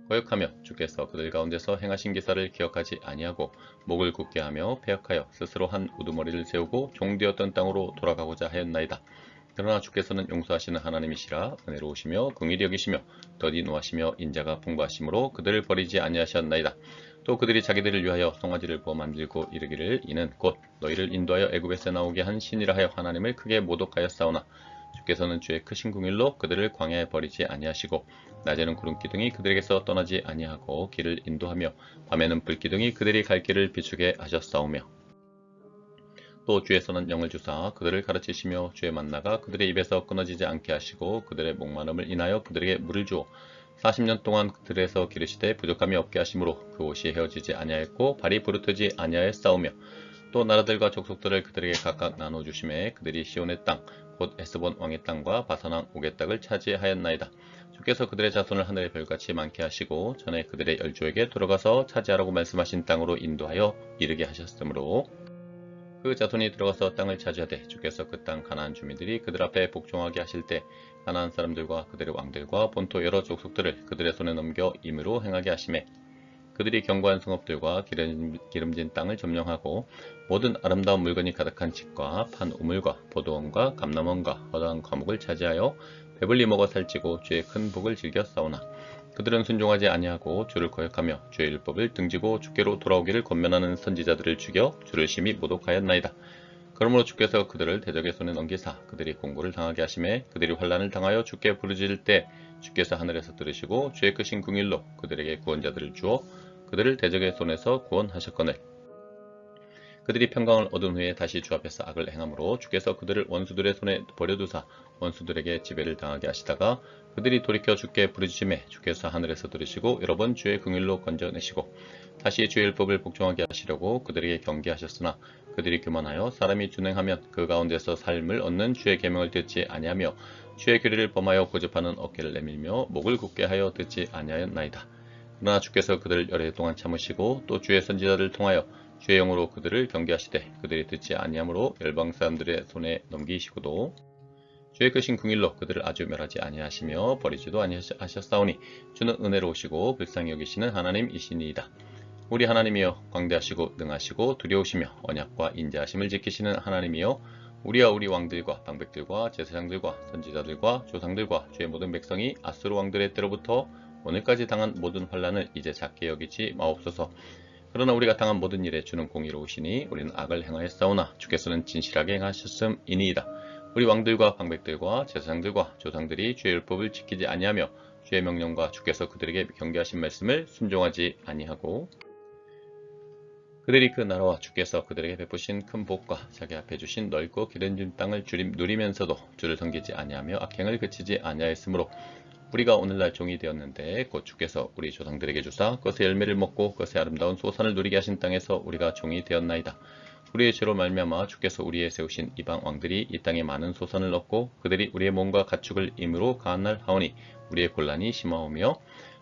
거역하며 주께서 그들 가운데서 행하신 기사를 기억하지 아니하고 목을 굳게 하며 패역하여 스스로 한 우두머리를 세우고 종되었던 땅으로 돌아가고자 하였나이다. 그러나 주께서는 용서하시는 하나님이시라 은혜로우시며 긍휼히 여기시며 더디 노하시며 인자가 풍부하심으로 그들을 버리지 아니하셨나이다. 또 그들이 자기들을 위하여 송아지를 부어 만들고 이르기를 이는 곧 너희를 인도하여 애굽에서 나오게 한 신이라 하여 하나님을 크게 모독하였사오나 주께서는 주의 크신 긍휼로 그들을 광야에 버리지 아니하시고 낮에는 구름 기둥이 그들에게서 떠나지 아니하고 길을 인도하며 밤에는 불 기둥이 그들이 갈 길을 비추게 하셨사오며 또 주의 선한 영을 주사 그들을 가르치시며 주의 만나가 그들의 입에서 끊어지지 않게 하시고 그들의 목마름을 인하여 그들에게 물을 주어 40년 동안 그들에서 기르시되 부족함이 없게 하심으로 그 옷이 헤어지지 아니하였고 발이 부르트지 아니하였사오며 또 나라들과 족속들을 그들에게 각각 나눠주심에 그들이 시온의 땅 곧 에스본 왕의 땅과 바산 왕 옥의 땅을 차지하였나이다. 주께서 그들의 자손을 하늘의 별같이 많게 하시고 전에 그들의 열조에게 들어가서 차지하라고 말씀하신 땅으로 인도하여 이르게 하셨으므로 그 자손이 들어가서 땅을 차지하되 주께서 그 땅 가나안 주민들이 그들 앞에 복종하게 하실 때 가나안 사람들과 그들의 왕들과 본토 여러 족속들을 그들의 손에 넘겨 임의로 행하게 하시매 그들이 견고한 성읍들과 기름진 땅을 점령하고 모든 아름다운 물건이 가득한 집과 판 우물과 포도원과 감람원과 허다한 과목을 차지하여 배불리 먹어 살찌고 주의 큰 복을 즐겨 싸우나 그들은 순종하지 아니하고 주를 거역하며 주의 율법을 등지고 주께로 돌아오기를 권면하는 선지자들을 죽여 주를 심히 모독하였나이다. 그러므로 주께서 그들을 대적의 손에 넘기사 그들이 공고를 당하게 하심에 그들이 환난을 당하여 주께 부르짖을 때 주께서 하늘에서 들으시고 주의 크신 궁일로 그들에게 구원자들을 주어 그들을 대적의 손에서 구원하셨거늘 그들이 평강을 얻은 후에 다시 주 앞에서 악을 행함으로 주께서 그들을 원수들의 손에 버려두사 원수들에게 지배를 당하게 하시다가 그들이 돌이켜 주께 부르짖음에 주께서 하늘에서 들으시고 여러 번 주의 긍휼로 건져내시고 다시 주의 율법을 복종하게 하시려고 그들에게 경계하셨으나 그들이 교만하여 사람이 준행하면 그 가운데서 삶을 얻는 주의 계명을 듣지 아니하며 주의 규례를 범하여 고집하는 어깨를 내밀며 목을 굳게 하여 듣지 아니하였나이다. 그러나 주께서 그들을 열흘 동안 참으시고 또 주의 선지자들을 통하여 주의 영으로 그들을 경계하시되 그들이 듣지 아니하므로 열방 사람들의 손에 넘기시고도 주의 크신 궁일로 그들을 아주 멸하지 아니하시며 버리지도 아니하셨사오니 주는 은혜로우시고 불쌍히 여기시는 하나님이시니이다. 우리 하나님이여 광대하시고 능하시고 두려우시며 언약과 인자하심을 지키시는 하나님이여 우리와 우리 왕들과 방백들과 제사장들과 선지자들과 조상들과 주의 모든 백성이 아수르 왕들의 때로부터 오늘까지 당한 모든 환난을 이제 작게 여기지 마옵소서. 그러나 우리가 당한 모든 일에 주는 공의로우시니 우리는 악을 행하였사오나 주께서는 진실하게 행하셨음이니이다. 우리 왕들과 방백들과 제사장들과 조상들이 주의 율법을 지키지 아니하며 주의 명령과 주께서 그들에게 경계하신 말씀을 순종하지 아니하고 그들이 그 나라와 주께서 그들에게 베푸신 큰 복과 자기 앞에 주신 넓고 기름진 땅을 누리면서도 주를 섬기지 아니하며 악행을 그치지 아니하였으므로 우리가 오늘날 종이 되었는데 곧 주께서 우리 조상들에게 주사 그것의 열매를 먹고 그것의 아름다운 소산을 누리게 하신 땅에서 우리가 종이 되었나이다. 우리의 죄로 말미암아 주께서 우리의 세우신 이방 왕들이 이 땅에 많은 소산을 얻고 그들이 우리의 몸과 가축을 임으로 가한날 하오니 우리의 곤란이 심하오며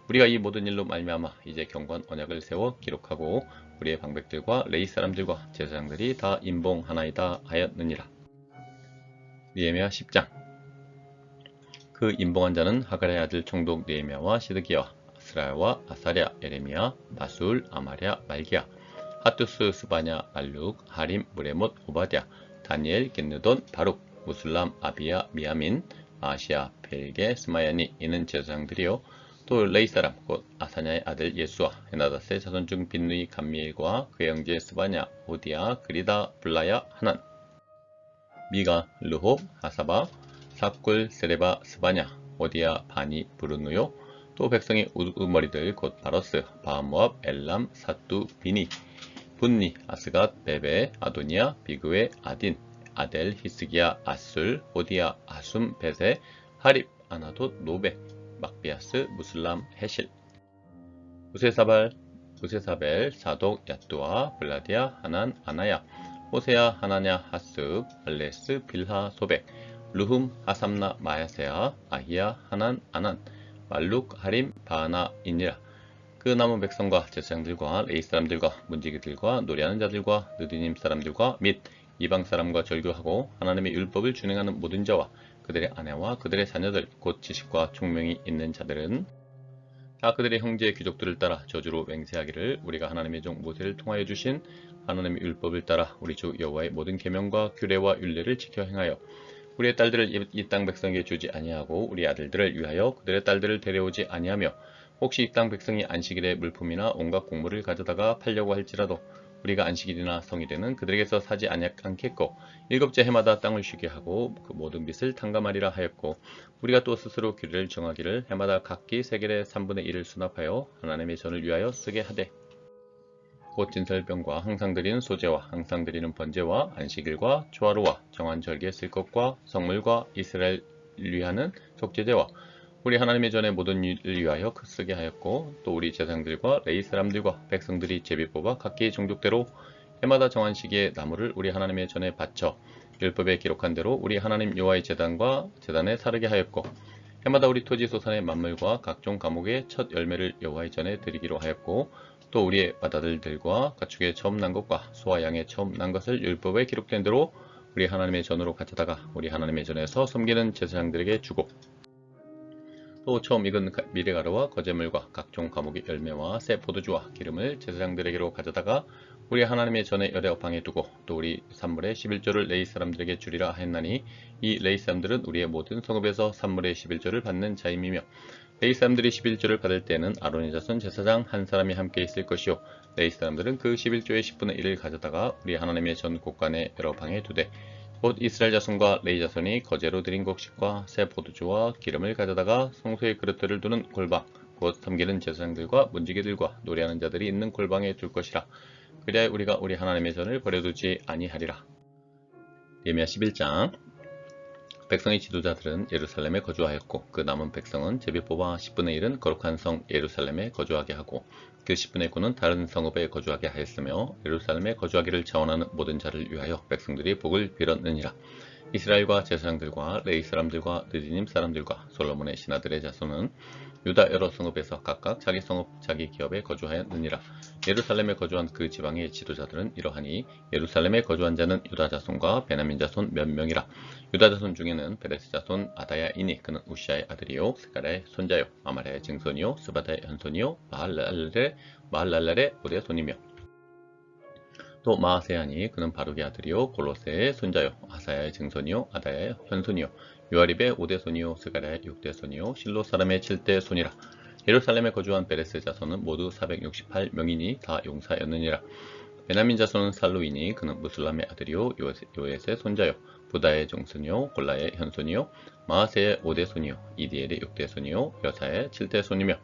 우리가 이 모든 일로 말미암아 이제 경고한 언약을 세워 기록하고 우리의 방백들과 레위 사람들과 제사장들이 다 임봉하나이다 하였느니라. 느헤미야 10장. 그 임봉한 자는 하갈의 아들 총독 느헤미야와 시드기야와 아스라야와 아사랴, 예레미야, 바술, 아마랴, 말기야, 하투스, 스바냐, 말룩, 하림, 무레못, 오바댜, 다니엘, 겟느돈, 바룩, 무술람, 아비야, 미야민, 마시야, 벨게, 스마야니 이는 제사장들이요 또 레위 사람 곧 아사냐의 아들 예수와 헤나닷의 자손 중 빈누이 감미엘과 그의 형제 스바냐, 오디야, 그리다, 블라야, 하난, 미가, 르홉, 하사바, 사꿀, 세레바, 스바냐, 오디야, 바니, 부르누요 또 백성의 우두머리들 곧 바러스, 바모압, 엘람, 사뚜, 비니, 분니, 아스갓, 베베, 아도니아, 비그웨, 아딘, 아델, 히스기야, 아술, 오디야, 아숨, 베세, 하립, 아나돗, 노베, 막비아스, 무슬람, 헤실, 우세사벨, 사독, 야뚜아, 블라디아, 하난, 아나야, 호세야, 하나냐, 하스, 알레스, 빌하, 소백, 루흠, 하삼나, 마야세야, 아히야, 하난, 아난, 말룩, 하림, 바하나이니라. 그 남은 백성과 제사장들과 레위 사람들과 문지기들과 노래하는 자들과 느디님 사람들과 및 이방 사람과 절교하고 하나님의 율법을 준행하는 모든 자와 그들의 아내와 그들의 자녀들 곧 지식과 총명이 있는 자들은 다 그들의 형제의 귀족들을 따라 저주로 맹세하기를 우리가 하나님의 종 모세를 통하여 주신 하나님의 율법을 따라 우리 주 여호와의 모든 계명과 규례와 율례를 지켜 행하여 우리의 딸들을 이 땅 백성에게 주지 아니하고 우리 아들들을 위하여 그들의 딸들을 데려오지 아니하며 혹시 이 땅 백성이 안식일에 물품이나 온갖 곡물을 가져다가 팔려고 할지라도 우리가 안식일이나 성일에는 그들에게서 사지 않겠고 일곱째 해마다 땅을 쉬게 하고 그 모든 빚을 탕감하리라 하였고 우리가 또 스스로 규례를 정하기를 해마다 각기 세겔의 3분의 1을 수납하여 하나님의 전을 위하여 쓰게 하되 곧 진설병과 항상 드리는 소제와 항상 드리는 번제와 안식일과 초하루와 정한 절기에 쓸 것과 성물과 이스라엘 위하는 속죄제와 우리 하나님의 전의 모든 일을 위하여 쓰게 하였고 또 우리 제사장들과 레위 사람들과 백성들이 제비 뽑아 각기 종족대로 해마다 정한 시기에 나무를 우리 하나님의 전에 바쳐 율법에 기록한 대로 우리 하나님 여호와의 제단과 제단에 사르게 하였고 해마다 우리 토지 소산의 만물과 각종 과목의 첫 열매를 여호와의 전에 드리기로 하였고 또 우리의 맏아들들과 가축의 처음 난 것과 소와 양의 처음 난 것을 율법에 기록된 대로 우리 하나님의 전으로 가져다가 우리 하나님의 전에서 섬기는 제사장들에게 주고 또 처음 익은 미래가루와 거제물과 각종 과목의 열매와 새 포도주와 기름을 제사장들에게로 가져다가 우리 하나님의 전에 열의 방에 두고 또 우리 산물의 11조를 레위 사람들에게 주리라 하였나니 이 레위 사람들은 우리의 모든 성읍에서 산물의 11조를 받는 자임이며 레위 사람들이 11조를 받을 때에는 아론의 자손 제사장 한 사람이 함께 있을 것이요 레위 사람들은 그 11조의 10분의 1을 가져다가 우리 하나님의 전 곳간의 여러 방에 두되 곧 이스라엘 자손과 레위 자손이 거제로 드린 곡식과 새 포도주와 기름을 가져다가 성소의 그릇들을 두는 골방 곧 섬기는 제사장들과 문지기들과 노래하는 자들이 있는 골방에 둘 것이라. 그리하여 우리가 우리 하나님의 전을 버려두지 아니하리라. 예레미야 11장. 백성의 지도자들은 예루살렘에 거주하였고 그 남은 백성은 제비 뽑아 10분의 1은 거룩한 성 예루살렘에 거주하게 하고 그 10분의 9는 다른 성읍에 거주하게 하였으며 예루살렘에 거주하기를 자원하는 모든 자를 위하여 백성들이 복을 빌었느니라. 이스라엘과 제사장들과 레위 사람들과 느디님 사람들과 솔로몬의 신하들의 자손은 유다 여러 성읍에서 각각 자기 성읍 자기 기업에 거주하였느니라. 예루살렘에 거주한 그 지방의 지도자들은 이러하니 예루살렘에 거주한 자는 유다 자손과 베냐민 자손 몇 명이라. 유다 자손 중에는 베레스 자손 아다야이니 그는 우시아의 아들이요 스가랴의 손자요 아마랴의 증손이요 스바다의 현손이요 마할랄렐의 오대손이며 또 마아세아니 그는 바룩의 아들이요 골로세의 손자요 아사야의 증손이요 아다야의 현손이요 요아립의 5대손이요 스가랴의 6대손이요 실로 사람의 7대손이라. 예루살렘에 거주한 베레스 자손은 모두 468명이니 다 용사였느니라. 베냐민 자손은 살루이니 그는 무슬람의 아들이요 요엣의 손자요 부다의 종손이요 골라의 현손이요 마아세의 5대손이요 이디엘의 6대손이요 여사의 7대손이며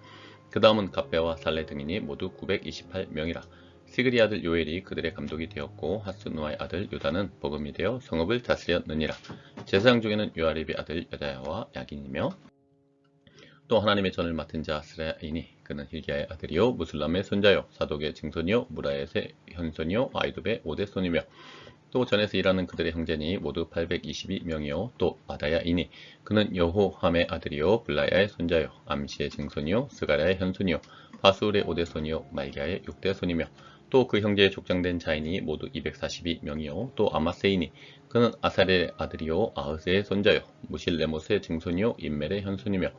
그 다음은 갑배와 살레 등이니 모두 928명이라. 시그리 아들 요엘이 그들의 감독이 되었고 하스누아의 아들 유다는 복음이 되어 성읍을 다스렸느니라. 제사장 중에는 요아립의 아들 여다야와 야긴이며 또 하나님의 전을 맡은 자 스라이니 그는 힐기야의 아들이요 무슬람의 손자요 사독의 증손이요 무라엣의 현손이요 아이둡의 5대손이며 또 전에서 일하는 그들의 형제니 모두 822명이요 또 아다야이니 그는 여호함의 아들이요 블라야의 손자요 암시의 증손이요 스가랴의 현손이요 바수울의 5대손이요 말기야의 6대손이며 또 그 형제의 족장된 자인이 모두 242명이요 또 아마세이니 그는 아사렐의 아들이요 아흐스의 손자요 무실레못의 증손이요 인멜의 현손이며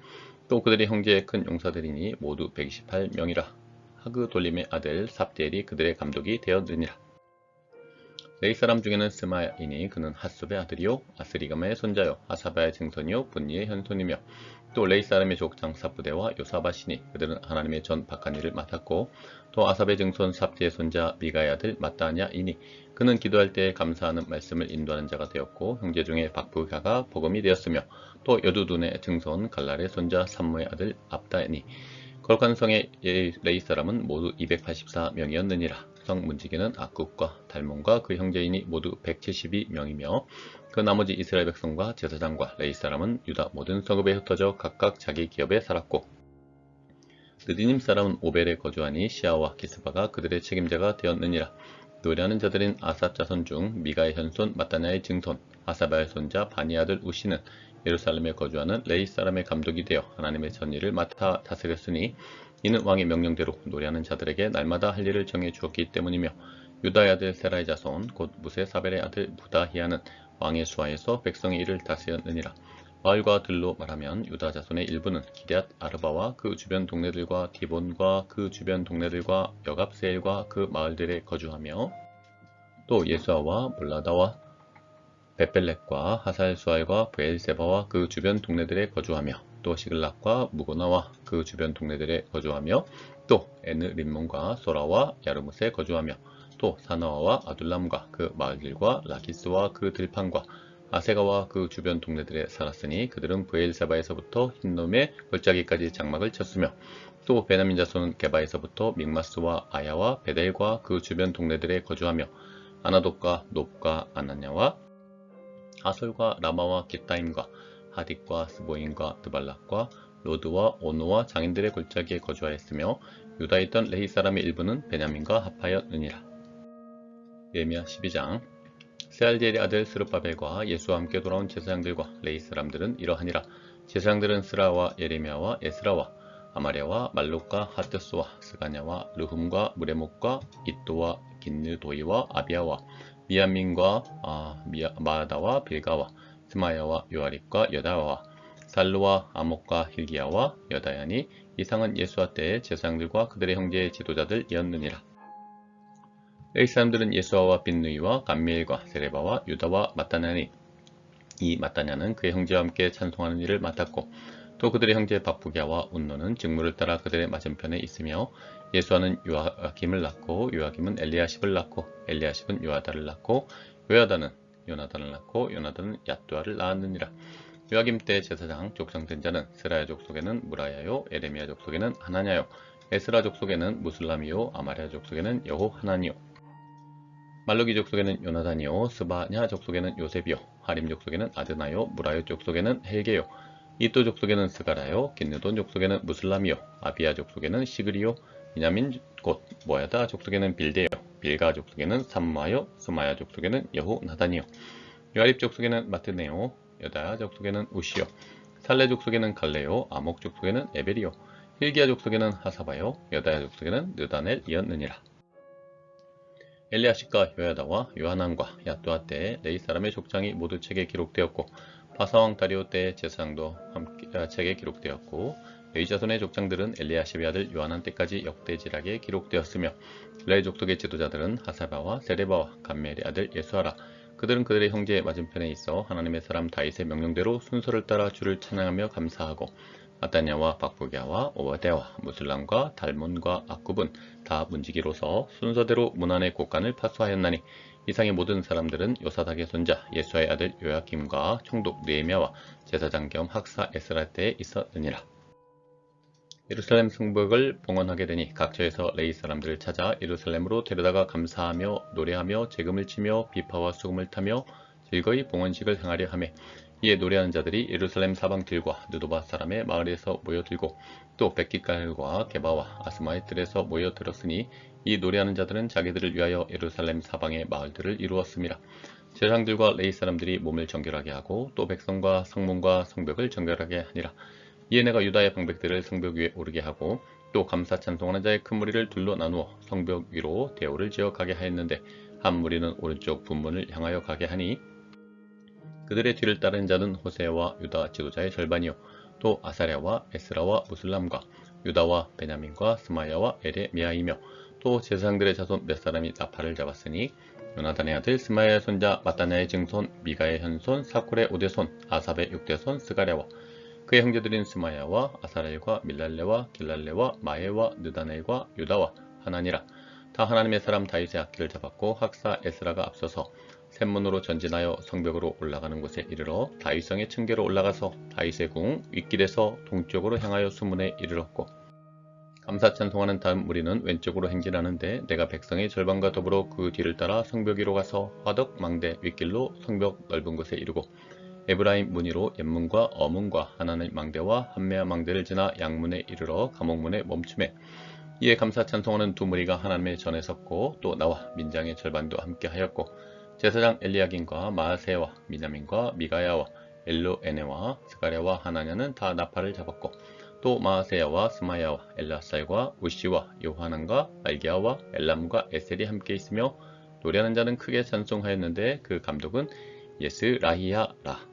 또 그들의 형제의 큰 용사들이니 모두 128명이라. 하그 돌림의 아들 삽디엘이 그들의 감독이 되었느니라. 레위 사람 중에는 스마야이니 그는 핫숲의 아들이요 아스리감의 손자요 아사바의 증손이요 분니의 현손이며 또 레위 사람의 족장 사부대와 요사바시니 그들은 하나님의 전 박한 일을 맡았고 또 아삽의 증손 삽디의 손자 미가의 아들 마따냐이니 그는 기도할 때 감사하는 말씀을 인도하는 자가 되었고 형제 중에 박부가가 복음이 되었으며 또 여두둔의 증손 갈랄의 손자 삼무의 아들 압다니 거룩한 성의 레위 사람은 모두 284명이었느니라. 성 문지기는 악국과 달몬과 그 형제인이 모두 172명이며 그 나머지 이스라엘 백성과 제사장과 레위 사람은 유다 모든 성읍에 흩어져 각각 자기 기업에 살았고 느디님 사람은 오벨에 거주하니 시아와 기스바가 그들의 책임자가 되었느니라. 노래하는 자들인 아삽 자손 중 미가의 현손 마따냐의 증손 아사바의 손자 바니 아들 우시는 예루살렘에 거주하는 레위 사람의 감독이 되어 하나님의 전일을 맡아 다스렸으니 이는 왕의 명령대로 노래하는 자들에게 날마다 할 일을 정해 주었기 때문이며 유다의 아들 세라의 자손 곧 무세사벨의 아들 부다히아는 왕의 수하에서 백성의 일을 다스렸느니라. 마을과 들로 말하면 유다 자손의 일부는 기럇 아르바와 그 주변 동네들과 디본과 그 주변 동네들과 여갑세엘과 그 마을들에 거주하며 또 예수아와 몰라다와 베펠렉과 하살수알과 브엘세바와 그 주변 동네들에 거주하며 또 시글락과 무고나와 그 주변 동네들에 거주하며 또 에느림몬과 소라와 야르무스에 거주하며 또 사나와와 아둘람과 그 마을들과 라키스와 그 들판과 아세가와 그 주변 동네들에 살았으니 그들은 브엘세바에서부터 흰놈의 골짜기까지 장막을 쳤으며 또 베냐민 자손은 게바에서부터 믹마스와 아야와 베델과 그 주변 동네들에 거주하며 아나돗과 놉과 아나냐와 하솔과 라마와 기타임과 하딕과 스보임과 드발락과 로드와 오노와 장인들의 골짜기에 거주하였으며 유다에 있던 레위 사람의 일부는 베냐민과 합하였느니라. 예레미야 12장. 세알디엘의 아들 스룹바벨과 예수와 함께 돌아온 제사장들과 레위 사람들은 이러하니라. 제사장들은 스라와 예레미야와 에스라와 아마랴와 말록과 하뜨스와 스가냐와 르훔과 무레목과 이또와 긴느도이와 아비야와 미야민과 마다와 빌가와 스마야와 요아립과 여다와 살루와 아목과 hil기야와 여다야니 이상은 예수와 때의 제사장들과 그들의 형제의 지도자들이었느니라. 레위 사람들은 예수아와 빈누이와 감미엘과 세레바와 유다와 마따냐니 이 마따냐는 그의 형제와 함께 찬송하는 일을 맡았고 또 그들의 형제 박부기야와 운노는 직무를 따라 그들의 맞은편에 있으며 예수아는 요아김을 낳고 요아김은 엘리야십을 낳고 엘리야십은 요아다를 낳고 요야다는 요나단을 낳고 요나단은 얏두아를 낳았느니라. 요아김 때 제사장 족장된 자는 스라야 족속에는 무라야요 에레미야 족속에는 하나냐요 에스라 족속에는 무슬람이요 아마랴 족속에는 여호 하나니요 말루기 족속에는 요나단이요 스바냐 족속에는 요셉이요 하림 족속에는 아드나요 무라요 족속에는 헬게요 이또 족속에는 스가라요 긴느돈 족속에는 무슬람이요 아비야 족속에는 시그리요 미냐민 곧 모야다 족속에는 빌데요 빌가 족속에는 삼마요 스마야 족속에는 여호 나단이요 요아립 족속에는 마트네요 여다야 족속에는 우시요 살레 족속에는 갈레요 아목 족속에는 에벨이요 hil기야 족속에는 하사바요 여다야 족속에는 느다넬이었느니라. 엘리야십과 요야다와 요하난과 얏두아 때에 레위 사람의 족장이 모두 책에 기록되었고 바사왕 다리오 때의 제사장도 함께 책에 기록되었고 레위 자손의 족장들은 엘리야십의 아들 요하난 때까지 역대지락에 기록되었으며 레위 족속의 지도자들은 하사바와 세레바와 감멜의 아들 예수아라. 그들은 그들의 형제의 맞은편에 있어 하나님의 사람 다윗의 명령대로 순서를 따라 주를 찬양하며 감사하고 마따냐와 박부기야와 오바데와 무슬람과 달몬과 악굽은 다 문지기로서 순서대로 문안의 곳간을 파수하였나니 이상의 모든 사람들은 요사닥의 손자 예수아의 아들 요야김과 총독 느헤미야와 제사장 겸 학사 에스라 때에 있었느니라. 예루살렘 성벽을 봉헌하게 되니 각처에서 레위 사람들을 찾아 예루살렘으로 데려다가 감사하며 노래하며 재금을 치며 비파와 수금을 타며 즐거이 봉헌식을 행하려 하매 이에 노래하는 자들이 예루살렘 사방들과 느도바 사람의 마을에서 모여들고 또 백깃갈과 게바와 아스마의 뜰에서 모여들었으니 이 노래하는 자들은 자기들을 위하여 예루살렘 사방의 마을들을 이루었습니다. 제사장들과 레위 사람들이 몸을 정결하게 하고 또 백성과 성문과 성벽을 정결하게 하니라. 이에 내가 유다의 방백들을 성벽 위에 오르게 하고 또 감사 찬송하는 자의 큰 무리를 둘러 나누어 성벽 위로 대오를 지어 가게 하였는데 한 무리는 오른쪽 분문을 향하여 가게 하니 그들의 뒤를 따르는 자는 호세와 유다 지도자의 절반이요 또 아사랴와 에스라와 무슬람과 유다와 베냐민과 스마야와 에레미야이며 또 제사장들의 자손 몇 사람이 나팔을 잡았으니 요나단의 아들 스마야의 손자 마따냐의 증손 미가의 현손 사콜의 오대손 아삽의 육대손 스가랴와 그의 형제들인 스마야와 아사렐과 밀랄레와 길랄레와 마에와 느다넬과 유다와 하나니라. 다 하나님의 사람 다윗의 악기를 잡았고 학사 에스라가 앞서서 샘문으로 전진하여 성벽으로 올라가는 곳에 이르러 다윗성의 층계로 올라가서 다윗의 궁 윗길에서 동쪽으로 향하여 수문에 이르렀고 감사 찬송하는 다음 무리는 왼쪽으로 행진하는데 내가 백성의 절반과 더불어 그 뒤를 따라 성벽 위로 가서 화덕 망대 윗길로 성벽 넓은 곳에 이르고 에브라임 문이로 옛문과 어문과 하나님 망대와 한메아 망대를 지나 양문에 이르러 감옥문에 멈춤에 이에 감사 찬송하는 두 무리가 하나님의 전에 섰고 또 나와 민장의 절반도 함께 하였고 제사장 엘리야김과 마아세와 미냐민과 미가야와 엘로에네와 스가랴와 하나냐는 다 나팔을 잡았고 또 마아세야와 스마야와 엘라살과 우시와 요하난과 말기야와 엘람과 에셀이 함께 있으며 노래하는 자는 크게 찬송하였는데 그 감독은 예스라히야라.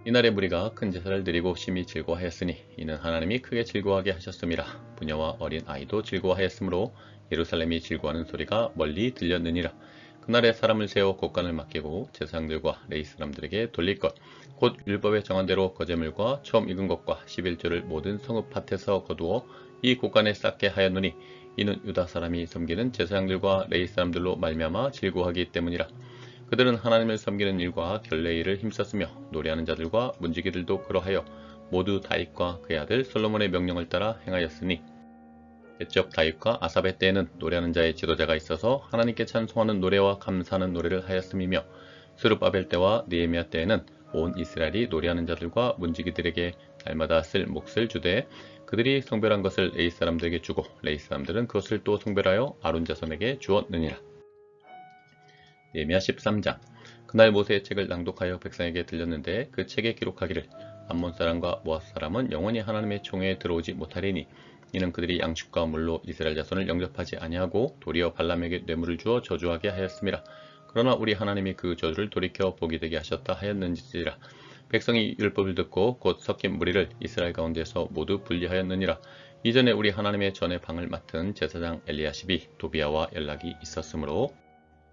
이날의 무리가 큰 제사를 드리고 심히 즐거워하였으니 이는 하나님이 크게 즐거워하게 하셨음이라. 부녀와 어린 아이도 즐거워하였으므로 예루살렘이 즐거워하는 소리가 멀리 들렸느니라. 그날에 사람을 세워 곳간을 맡기고 제사장들과 레위 사람들에게 돌릴 것 곧 율법에 정한 대로 거제물과 처음 익은 것과 11조를 모든 성읍 밭에서 거두어 이 곳간에 쌓게 하였노니 이는 유다 사람이 섬기는 제사장들과 레위 사람들로 말미암아 즐거워하기 때문이라. 그들은 하나님을 섬기는 일과 결례 일을 힘썼으며 노래하는 자들과 문지기들도 그러하여 모두 다윗과 그의 아들 솔로몬의 명령을 따라 행하였으니 옛적 다윗과 아삽의 때에는 노래하는 자의 지도자가 있어서 하나님께 찬송하는 노래와 감사하는 노래를 하였음이며 스룹바벨 때와 느헤미야 때에는 온 이스라엘이 노래하는 자들과 문지기들에게 날마다 쓸 몫을 주되 그들이 성별한 것을 레위 사람들에게 주고 레위 사람들은 그것을 또 성별하여 아론 자손에게 주었느니라. 느헤미야 13장. 그날 모세의 책을 낭독하여 백성에게 들렸는데 그 책에 기록하기를 암몬 사람과 모압 사람은 영원히 하나님의 총회에 들어오지 못하리니 이는 그들이 양식과 물로 이스라엘 자손을 영접하지 아니하고 도리어 발람에게 뇌물을 주어 저주하게 하였음이라. 그러나 우리 하나님이 그 저주를 돌이켜 복이 되게 하셨다 하였는지라. 백성이 율법을 듣고 곧 섞인 무리를 이스라엘 가운데서 모두 분리하였느니라. 이전에 우리 하나님의 전의 방을 맡은 제사장 엘리야십이 도비아와 연락이 있었으므로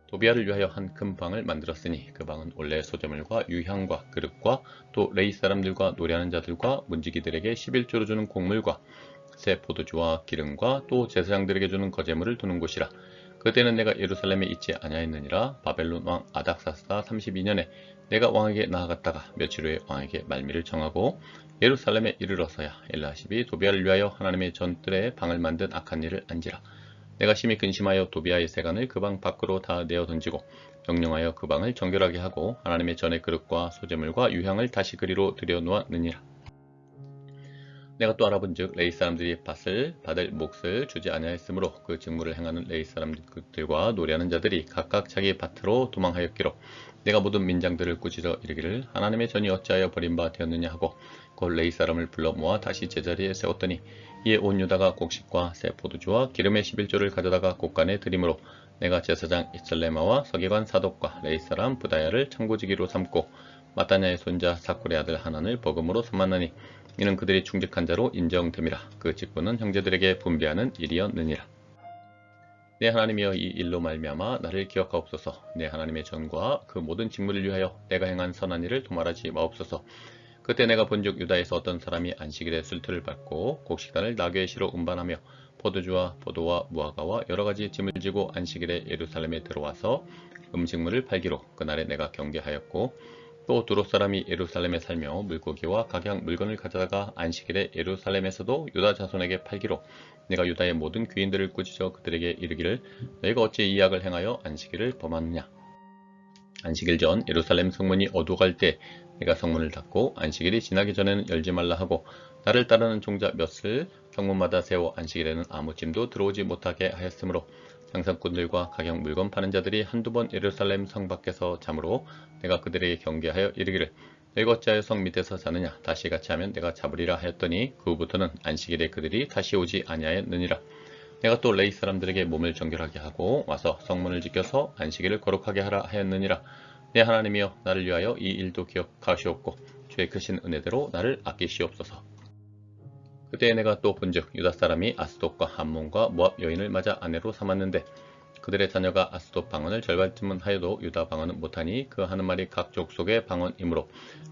도비아를 위하여 한 큰 방을 만들었으니 그 방은 원래 소재물과 유향과 그릇과 또 레이 사람들과 노래하는 자들과 문지기들에게 11조로 주는 곡물과 새 포도주와 기름과 또 제사장들에게 주는 거제물을 두는 곳이라. 그때는 내가 예루살렘에 있지 아니하였느니라. 바벨론 왕 아닥사스다 32년에 내가 왕에게 나아갔다가 며칠 후에 왕에게 말미를 정하고 예루살렘에 이르러서야 엘리야십이 도비아를 위하여 하나님의 전뜰에 방을 만든 악한 일을 안지라. 내가 심히 근심하여 도비아의 세간을 그 방 밖으로 다 내어 던지고 명령하여 그 방을 정결하게 하고 하나님의 전의 그릇과 소재물과 유향을 다시 그리로 들여놓았느니라. 내가 또 알아본즉 레위 사람들이 밭을 받을 몫을 주지 아니하였으므로 그 직무를 행하는 레위 사람들과 노래하는 자들이 각각 자기 밭으로 도망하였기로 내가 모든 민장들을 꾸짖어 이르기를 하나님의 전이 어찌하여 버린 바 되었느냐 하고 곧 레위 사람을 불러 모아 다시 제자리에 세웠더니 이에 온 유다가 곡식과 새 포도주와 기름의 11조를 가져다가 곳간에 드림으로 내가 제사장 이슬레마와 서기관 사독과 레위 사람 부다야를 창고지기로 삼고 마따냐의 손자 사쿨의 아들 하난을 버금으로 삼았나니 이는 그들이 충직한 자로 인정됨이라. 그 직분은 형제들에게 분배하는 일이었느니라. 내 하나님이여 이 일로 말미암아 나를 기억하옵소서. 내 하나님의 전과 그 모든 직무를 위하여 내가 행한 선한 일을 도말하지 마옵소서. 그때 내가 본즉 유다에서 어떤 사람이 안식일에 술틀을 밟고 곡식단을 나귀의 시로 운반하며 포도주와 포도와 무화과와 여러가지 짐을 지고 안식일에 예루살렘에 들어와서 음식물을 팔기로 그날에 내가 경계하였고 또 두롯 사람이 예루살렘에 살며 물고기와 각양 물건을 가져다가 안식일에 예루살렘에서도 유다 자손에게 팔기로 내가 유다의 모든 귀인들을 꾸짖어 그들에게 이르기를 너희가 어찌 이 악을 행하여 안식일을 범하느냐. 안식일 전 예루살렘 성문이 어두워갈 때 내가 성문을 닫고 안식일이 지나기 전에는 열지 말라 하고 나를 따르는 종자 몇을 성문마다 세워 안식일에는 아무 짐도 들어오지 못하게 하였으므로 장사꾼들과 각양 물건 파는 자들이 한두 번 예루살렘 성 밖에서 잠으로 내가 그들에게 경계하여 이르기를 너희가 어찌하여 성 밑에서 자느냐. 다시 같이 하면 내가 잡으리라 하였더니 그 후부터는 안식일에 그들이 다시 오지 아니하였느니라. 내가 또 레위 사람들에게 몸을 정결하게 하고 와서 성문을 지켜서 안식일을 거룩하게 하라 하였느니라. 내 하나님이여 나를 위하여 이 일도 기억하시옵고 주의 크신 은혜대로 나를 아끼시옵소서. 그때 내가 또 본즉 유다 사람이 아스돗과 암몬과 모압 여인을 맞아 아내로 삼았는데 그들의 자녀가 아스돗 방언을 절반쯤은 하여도 유다 방언은 못하니 그 하는 말이 각 족속의 방언이므로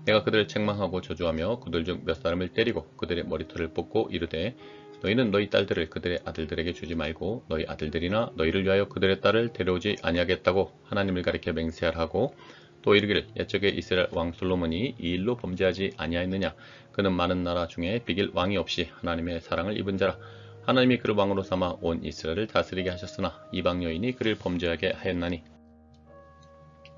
내가 그들을 책망하고 저주하며 그들 중 몇 사람을 때리고 그들의 머리털을 뽑고 이르되 너희는 너희 딸들을 그들의 아들들에게 주지 말고 너희 아들들이나 너희를 위하여 그들의 딸을 데려오지 아니하겠다고 하나님을 가리켜 맹세하라 하고 또 이르기를 옛적에 이스라엘 왕 솔로몬이 이 일로 범죄하지 아니하였느냐. 그는 많은 나라 중에 비길 왕이 없이 하나님의 사랑을 입은 자라. 하나님이 그를 왕으로 삼아 온 이스라엘을 다스리게 하셨으나 이방 여인이 그를 범죄하게 하였나니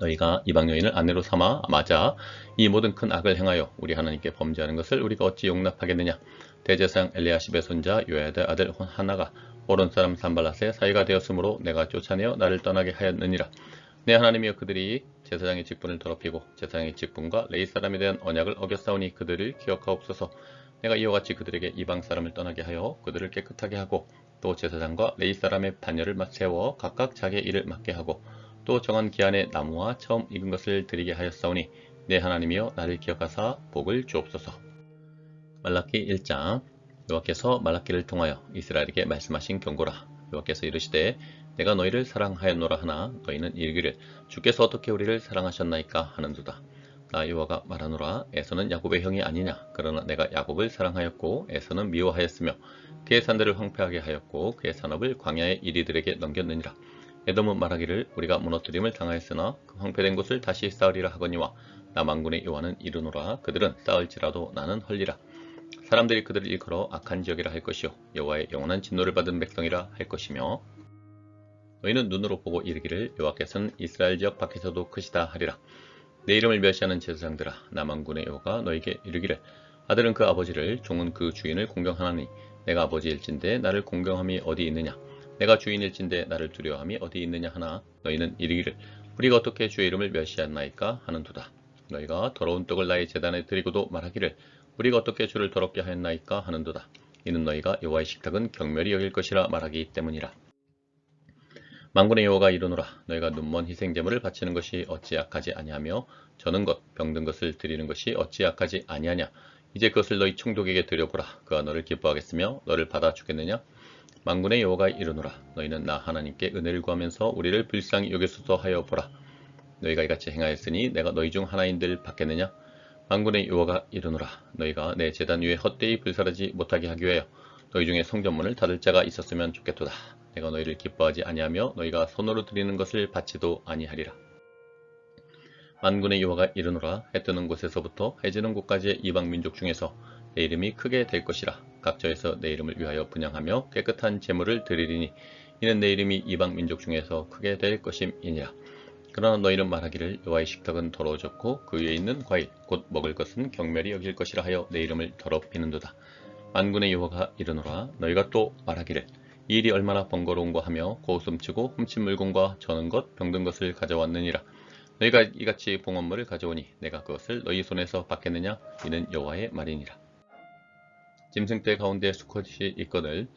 너희가 이방 여인을 아내로 삼아 맞아 이 모든 큰 악을 행하여 우리 하나님께 범죄하는 것을 우리가 어찌 용납하겠느냐. 대제사장 엘리야십의 손자 요야다의 아들 하나가 오론 사람 산발랏의 사이가 되었으므로 내가 쫓아내어 나를 떠나게 하였느니라. 내 하나님이여 그들이 제사장의 직분을 더럽히고 제사장의 직분과 레위 사람에 대한 언약을 어겼사오니 그들을 기억하옵소서. 내가 이와 같이 그들에게 이방 사람을 떠나게 하여 그들을 깨끗하게 하고 또 제사장과 레위 사람의 반열을 세워 각각 자기의 일을 맡게 하고 또 정한 기한에 나무와 처음 익은 것을 드리게 하였사오니 내 하나님이여 나를 기억하사 복을 주옵소서. 말라기 1장. 여호와께서 말라기를 통하여 이스라엘에게 말씀하신 경고라. 여호와께서 이르시되 내가 너희를 사랑하였노라 하나 너희는 이르기를 주께서 어떻게 우리를 사랑하셨나이까 하는도다. 나 여호와가 말하노라. 에서는 야곱의 형이 아니냐. 그러나 내가 야곱을 사랑하였고 에서는 미워하였으며 그의 산들을 황폐하게 하였고 그의 산업을 광야의 이리들에게 넘겼느니라. 에돔은 말하기를 우리가 무너뜨림을 당하였으나 그 황폐된 곳을 다시 쌓으리라 하거니와 나 만군의 여호와는 이르노라. 그들은 쌓을지라도 나는 헐리라. 사람들이 그들을 일컬어 악한 지역이라 할 것이요 여호와의 영원한 진노를 받은 백성이라 할 것이며 너희는 눈으로 보고 이르기를 여호와께서는 이스라엘 지역 밖에서도 크시다 하리라. 내 이름을 멸시하는 제사장들아 나 만군의 여호와가 너에게 이르기를 아들은 그 아버지를 종은 그 주인을 공경하나니 내가 아버지일진데 나를 공경함이 어디 있느냐. 내가 주인일진데 나를 두려워함이 어디 있느냐 하나 너희는 이르기를 우리가 어떻게 주의 이름을 멸시하나이까 하는도다. 너희가 더러운 떡을 나의 제단에 드리고도 말하기를 우리가 어떻게 주를 더럽게 하였나이까 하는도다. 이는 너희가 여호와의 식탁은 경멸히 여길 것이라 말하기 때문이라. 만군의 여호와가 이르노라. 너희가 눈먼 희생 제물을 바치는 것이 어찌 악하지 아니하며 저는 것 병든 것을 드리는 것이 어찌 악하지 아니하냐. 이제 그것을 너희 총독에게 드려보라. 그가 너를 기뻐하겠으며 너를 받아 주겠느냐. 만군의 여호와가 이르노라. 너희는 나 하나님께 은혜를 구하면서 우리를 불쌍히 여기소서 하여 보라. 너희가 이같이 행하였으니 내가 너희 중 하나인들 받겠느냐. 만군의 여호와가 이르노라. 너희가 내 제단 위에 헛되이 불사르지 못하게 하기 위하여 너희 중에 성전문을 닫을 자가 있었으면 좋겠도다. 내가 너희를 기뻐하지 아니하며 너희가 손으로 드리는 것을 받지도 아니하리라. 만군의 여호와가 이르노라. 해 뜨는 곳에서부터 해 지는 곳까지의 이방 민족 중에서 내 이름이 크게 될 것이라. 각처에서 내 이름을 위하여 분향하며 깨끗한 제물을 드리리니 이는 내 이름이 이방 민족 중에서 크게 될 것임이니라. 그러나 너희는 말하기를 여호와의 식탁은 더러워졌고 그 위에 있는 과일 곧 먹을 것은 경멸이 여길 것이라 하여 내 이름을 더럽히는도다. 만군의 여호와가 이르노라. 너희가 또 말하기를 이 일이 얼마나 번거로운가 하며 고웃음치고 훔친 물건과 저는 것 병든 것을 가져왔느니라. 너희가 이같이 봉헌물을 가져오니 내가 그것을 너희 손에서 받겠느냐. 이는 여호와의 말이니라. 짐승떼 가운데 수컷이 있거늘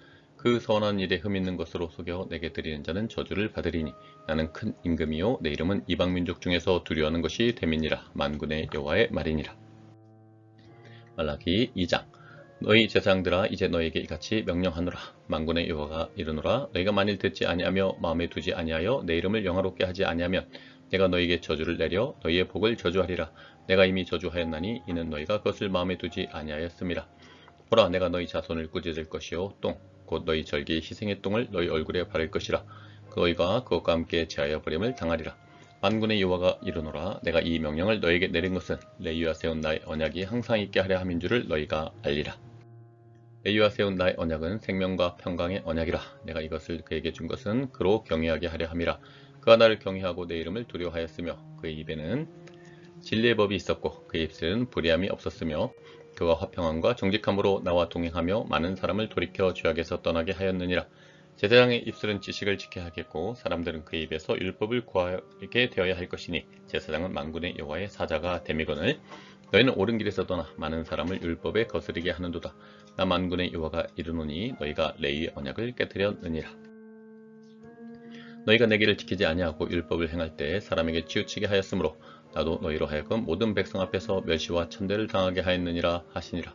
그 선한 일에 흠 있는 것으로 속여 내게 드리는 자는 저주를 받으리니 나는 큰 임금이요 내 이름은 이방 민족 중에서 두려워하는 것이 됨이니라. 만군의 여호와의 말이니라. 말라기 2장. 너희 제사장들아 이제 너희에게 이같이 명령하노라. 만군의 여호와가 이르노라. 너희가 만일 듣지 아니하며 마음에 두지 아니하여 내 이름을 영화롭게 하지 아니하면 내가 너희에게 저주를 내려 너희의 복을 저주하리라. 내가 이미 저주하였나니 이는 너희가 그것을 마음에 두지 아니하였음이라. 보라 내가 너희 자손을 꾸짖을 것이요 똥 곧 너희 절기의 희생의 똥을 너희 얼굴에 바를 것이라. 너희가 그것과 함께 제하여 버림을 당하리라. 만군의 여호와가 이르노라. 내가 이 명령을 너희에게 내린 것은 레위와 세운 나의 언약이 항상 있게 하려 함인 줄을 너희가 알리라. 레위와 세운 나의 언약은 생명과 평강의 언약이라. 내가 이것을 그에게 준 것은 그로 경외하게 하려 함이라. 그가 나를 경외하고 내 이름을 두려워하였으며 그의 입에는 진리의 법이 있었고 그의 입술은 불의함이 없었으며 그가 화평함과 정직함으로 나와 동행하며 많은 사람을 돌이켜 죄악에서 떠나게 하였느니라. 제사장의 입술은 지식을 지켜야 하겠고 사람들은 그의 입에서 율법을 구하게 되어야 할 것이니 제사장은 만군의 여호와의 사자가 됨이거늘 너희는 옳은 길에서 떠나 많은 사람을 율법에 거스르게 하는도다. 나 만군의 여호와가 이르노니 너희가 레위의 언약을 깨뜨렸느니라. 너희가 내 길을 지키지 아니하고 율법을 행할 때 사람에게 치우치게 하였으므로 나도 너희로 하여금 모든 백성 앞에서 멸시와 천대를 당하게 하였느니라 하시니라.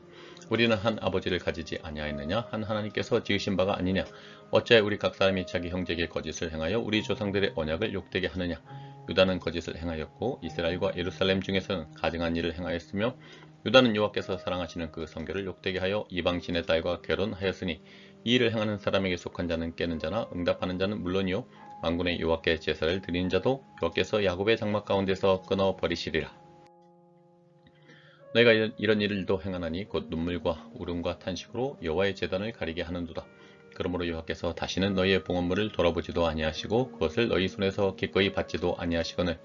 우리는 한 아버지를 가지지 아니하였느냐. 한 하나님께서 지으신 바가 아니냐. 어찌하여 우리 각 사람이 자기 형제에게 거짓을 행하여 우리 조상들의 언약을 욕되게 하느냐. 유다는 거짓을 행하였고 이스라엘과 예루살렘 중에서는 가증한 일을 행하였으며 유다는 여호와께서 사랑하시는 그 성결을 욕되게 하여 이방신의 딸과 결혼하였으니 이 일을 행하는 사람에게 속한 자는 깨는 자나 응답하는 자는 물론이요 만군의 여호와께 제사를 드리는 자도 여호와께서 야곱의 장막 가운데서 끊어 버리시리라. 너희가 이런 일도 행하나니 곧 눈물과 울음과 탄식으로 여호와의 제단을 가리게 하는도다. 그러므로 여호와께서 다시는 너희의 봉헌물을 돌아보지도 아니하시고 그것을 너희 손에서 기꺼이 받지도 아니하시거늘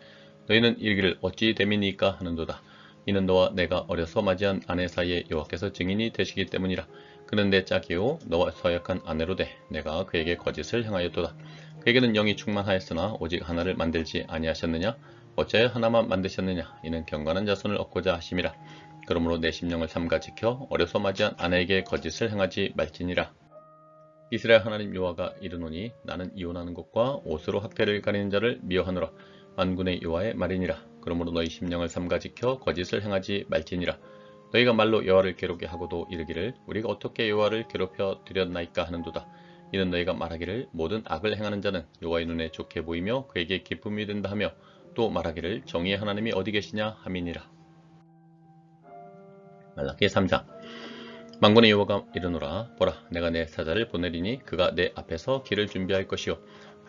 너희는 이르기를 어찌 됨이니까 하는도다. 이는 너와 내가 어려서 맞이한 아내 사이에 여호와께서 증인이 되시기 때문이라. 그는 내 짝이요 너와 서약한 아내로 돼 내가 그에게 거짓을 행하였도다. 그에게는 영이 충만하였으나 오직 하나를 만들지 아니하셨느냐. 어찌하여 하나만 만드셨느냐. 이는 경건한 자손을 얻고자 하심이라. 그러므로 내 심령을 삼가 지켜 어려서 맞이한 아내에게 거짓을 행하지 말지니라. 이스라엘 하나님 여호와가 이르노니 나는 이혼하는 것과 옷으로 학대를 가리는 자를 미워하노라. 만군의 여호와의 말이니라. 그러므로 너희 심령을 삼가 지켜 거짓을 행하지 말지니라. 너희가 말로 여호와를 괴롭게 하고도 이르기를 우리가 어떻게 여호와를 괴롭혀 드렸나이까 하는도다. 이는 너희가 말하기를 모든 악을 행하는 자는 여호와의 눈에 좋게 보이며 그에게 기쁨이 된다 하며 또 말하기를 정의의 하나님이 어디 계시냐 함이니라. 말라기 3장. 만군의 여호와가 이르노라. 보라 내가 내 사자를 보내리니 그가 내 앞에서 길을 준비할 것이요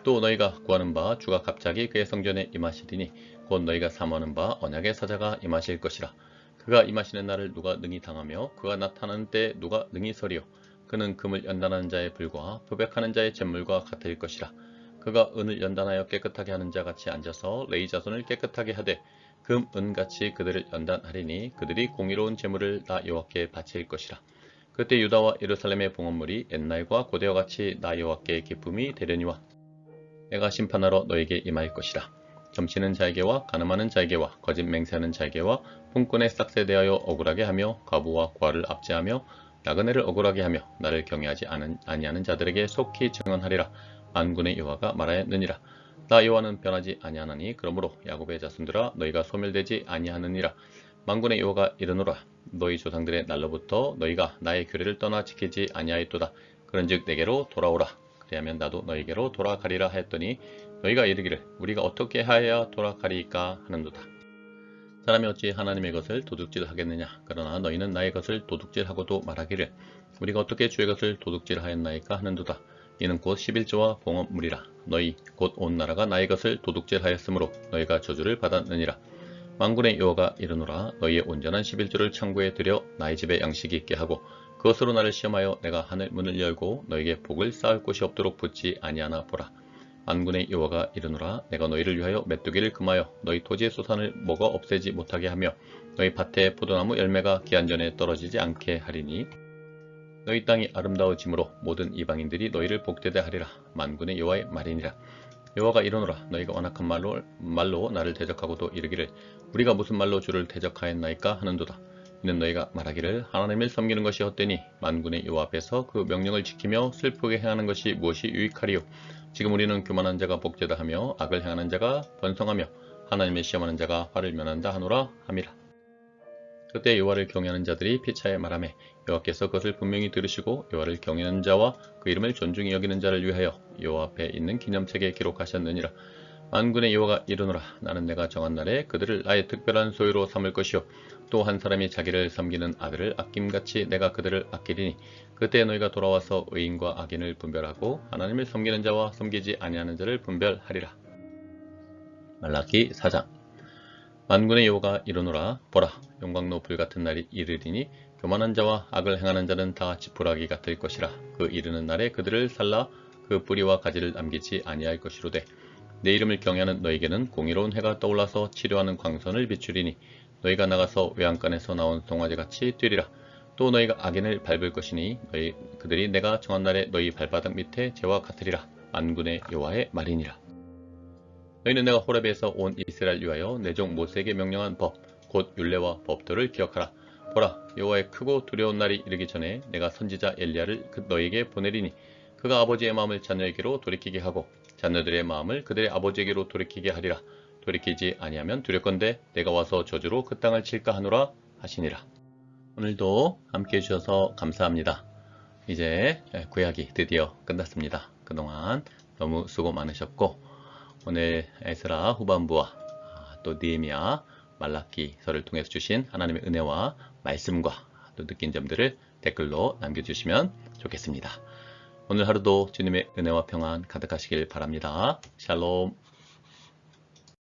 또 너희가 구하는 바 주가 갑자기 그의 성전에 임하시리니 곧 너희가 사모하는 바 언약의 사자가 임하실 것이라. 그가 임하시는 날을 누가 능히 당하며 그가 나타나는 때 누가 능히 서리요. 그는 금을 연단하는 자의 불과 표백하는 자의 잿물과 같을 것이라. 그가 은을 연단하여 깨끗하게 하는 자 같이 앉아서 레위 자손을 깨끗하게 하되 금, 은같이 그들을 연단하리니 그들이 공의로운 제물을 나 여호와께 바칠 것이라. 그때 유다와 예루살렘의 봉헌물이 옛날과 고대와 같이 나 여호와께 기쁨이 되려니와 내가 심판하러 너에게 임할 것이라. 점치는 자에게와 가늠하는 자에게와 거짓 맹세하는 자에게와 품꾼의 싹새 대하여 억울하게 하며 과부와 과를 압제하며 나그네를 억울하게 하며 나를 경외하지 아니하는 자들에게 속히 증언하리라. 만군의 여호와가 말하였느니라. 나 여호와는 변하지 아니하나니 그러므로 야곱의 자손들아 너희가 소멸되지 아니하느니라. 만군의 여호와가 이르노라. 너희 조상들의 날로부터 너희가 나의 규례를 떠나 지키지 아니하였도다. 그런즉 내게로 돌아오라. 그리하면 나도 너희에게로 돌아가리라 하였더니 너희가 이르기를 우리가 어떻게 하여야 돌아가리이까 하는도다. 사람이 어찌 하나님의 것을 도둑질하겠느냐. 그러나 너희는 나의 것을 도둑질하고도 말하기를 우리가 어떻게 주의 것을 도둑질하였나이까 하는도다. 이는 곧 11조와 봉헌물이라. 너희 곧 온 나라가 나의 것을 도둑질하였으므로 너희가 저주를 받았느니라. 만군의 여호와가 이르노라. 너희의 온전한 11조를 창고에 들여 나의 집에 양식이 있게 하고 그것으로 나를 시험하여 내가 하늘 문을 열고 너희에게 복을 쌓을 곳이 없도록 붙지 아니하나 보라. 만군의 여호와가 이르노라. 내가 너희를 위하여 메뚜기를 금하여 너희 토지의 소산을 먹어 없애지 못하게 하며 너희 밭에 포도나무 열매가 기한 전에 떨어지지 않게 하리니 너희 땅이 아름다워짐으로 모든 이방인들이 너희를 복되게 하리라. 만군의 여호와의 말이니라. 여호와가 이르노라. 너희가 완악한 말로 나를 대적하고도 이르기를 우리가 무슨 말로 주를 대적하였나이까 하는도다. 이는 너희가 말하기를 하나님을 섬기는 것이 헛되니 만군의 여호와 앞에서 그 명령을 지키며 슬프게 행하는 것이 무엇이 유익하리요. 지금 우리는 교만한 자가 복되다 하며 악을 행하는 자가 번성하며 하나님을 시험하는 자가 화를 면한다 하노라 함이라. 그때 여호와를 경외하는 자들이 피차에 말하매 여호와께서 그것을 분명히 들으시고 여호와를 경외하는 자와 그 이름을 존중히 여기는 자를 위하여 여호와 앞에 있는 기념책에 기록하셨느니라. 만군의 여호와가 이르노라. 나는 내가 정한 날에 그들을 나의 특별한 소유로 삼을 것이요 또 한 사람이 자기를 섬기는 아들을 아낌같이 내가 그들을 아끼리니 그때 너희가 돌아와서 의인과 악인을 분별하고 하나님을 섬기는 자와 섬기지 아니하는 자를 분별하리라. 말라기 4장. 만군의 여호와가 이르노라. 보라, 용광로 불같은 날이 이르리니 교만한 자와 악을 행하는 자는 다 지푸라기 같을 것이라. 그 이르는 날에 그들을 살라 그 뿌리와 가지를 남기지 아니할 것이로되 내 이름을 경외하는 너희에게는 공의로운 해가 떠올라서 치료하는 광선을 비추리니 너희가 나가서 외양간에서 나온 송아지같이 뛰리라. 또 너희가 악인을 밟을 것이니 그들이 내가 정한 날에 너희 발바닥 밑에 재와 같으리라. 만군의 여호와의 말이니라. 너희는 내가 호렙에서 온 이스라엘 위하여 내 종 모세에게 명령한 법 곧 율례와 법도를 기억하라. 보라, 여호와의 크고 두려운 날이 이르기 전에 내가 선지자 엘리야를 너희에게 보내리니 그가 아버지의 마음을 자녀에게로 돌이키게 하고 자녀들의 마음을 그들의 아버지에게로 돌이키게 하리라. 돌이키지 아니하면 두렵건대 내가 와서 저주로 그 땅을 칠까 하노라 하시니라. 오늘도 함께 해주셔서 감사합니다. 이제 구약이 드디어 끝났습니다. 그동안 너무 수고 많으셨고 오늘 에스라 후반부와 또 느헤미야 말라기서를 통해서 주신 하나님의 은혜와 말씀과 또 느낀 점들을 댓글로 남겨주시면 좋겠습니다. 오늘 하루도 주님의 은혜와 평안 가득하시길 바랍니다. 샬롬.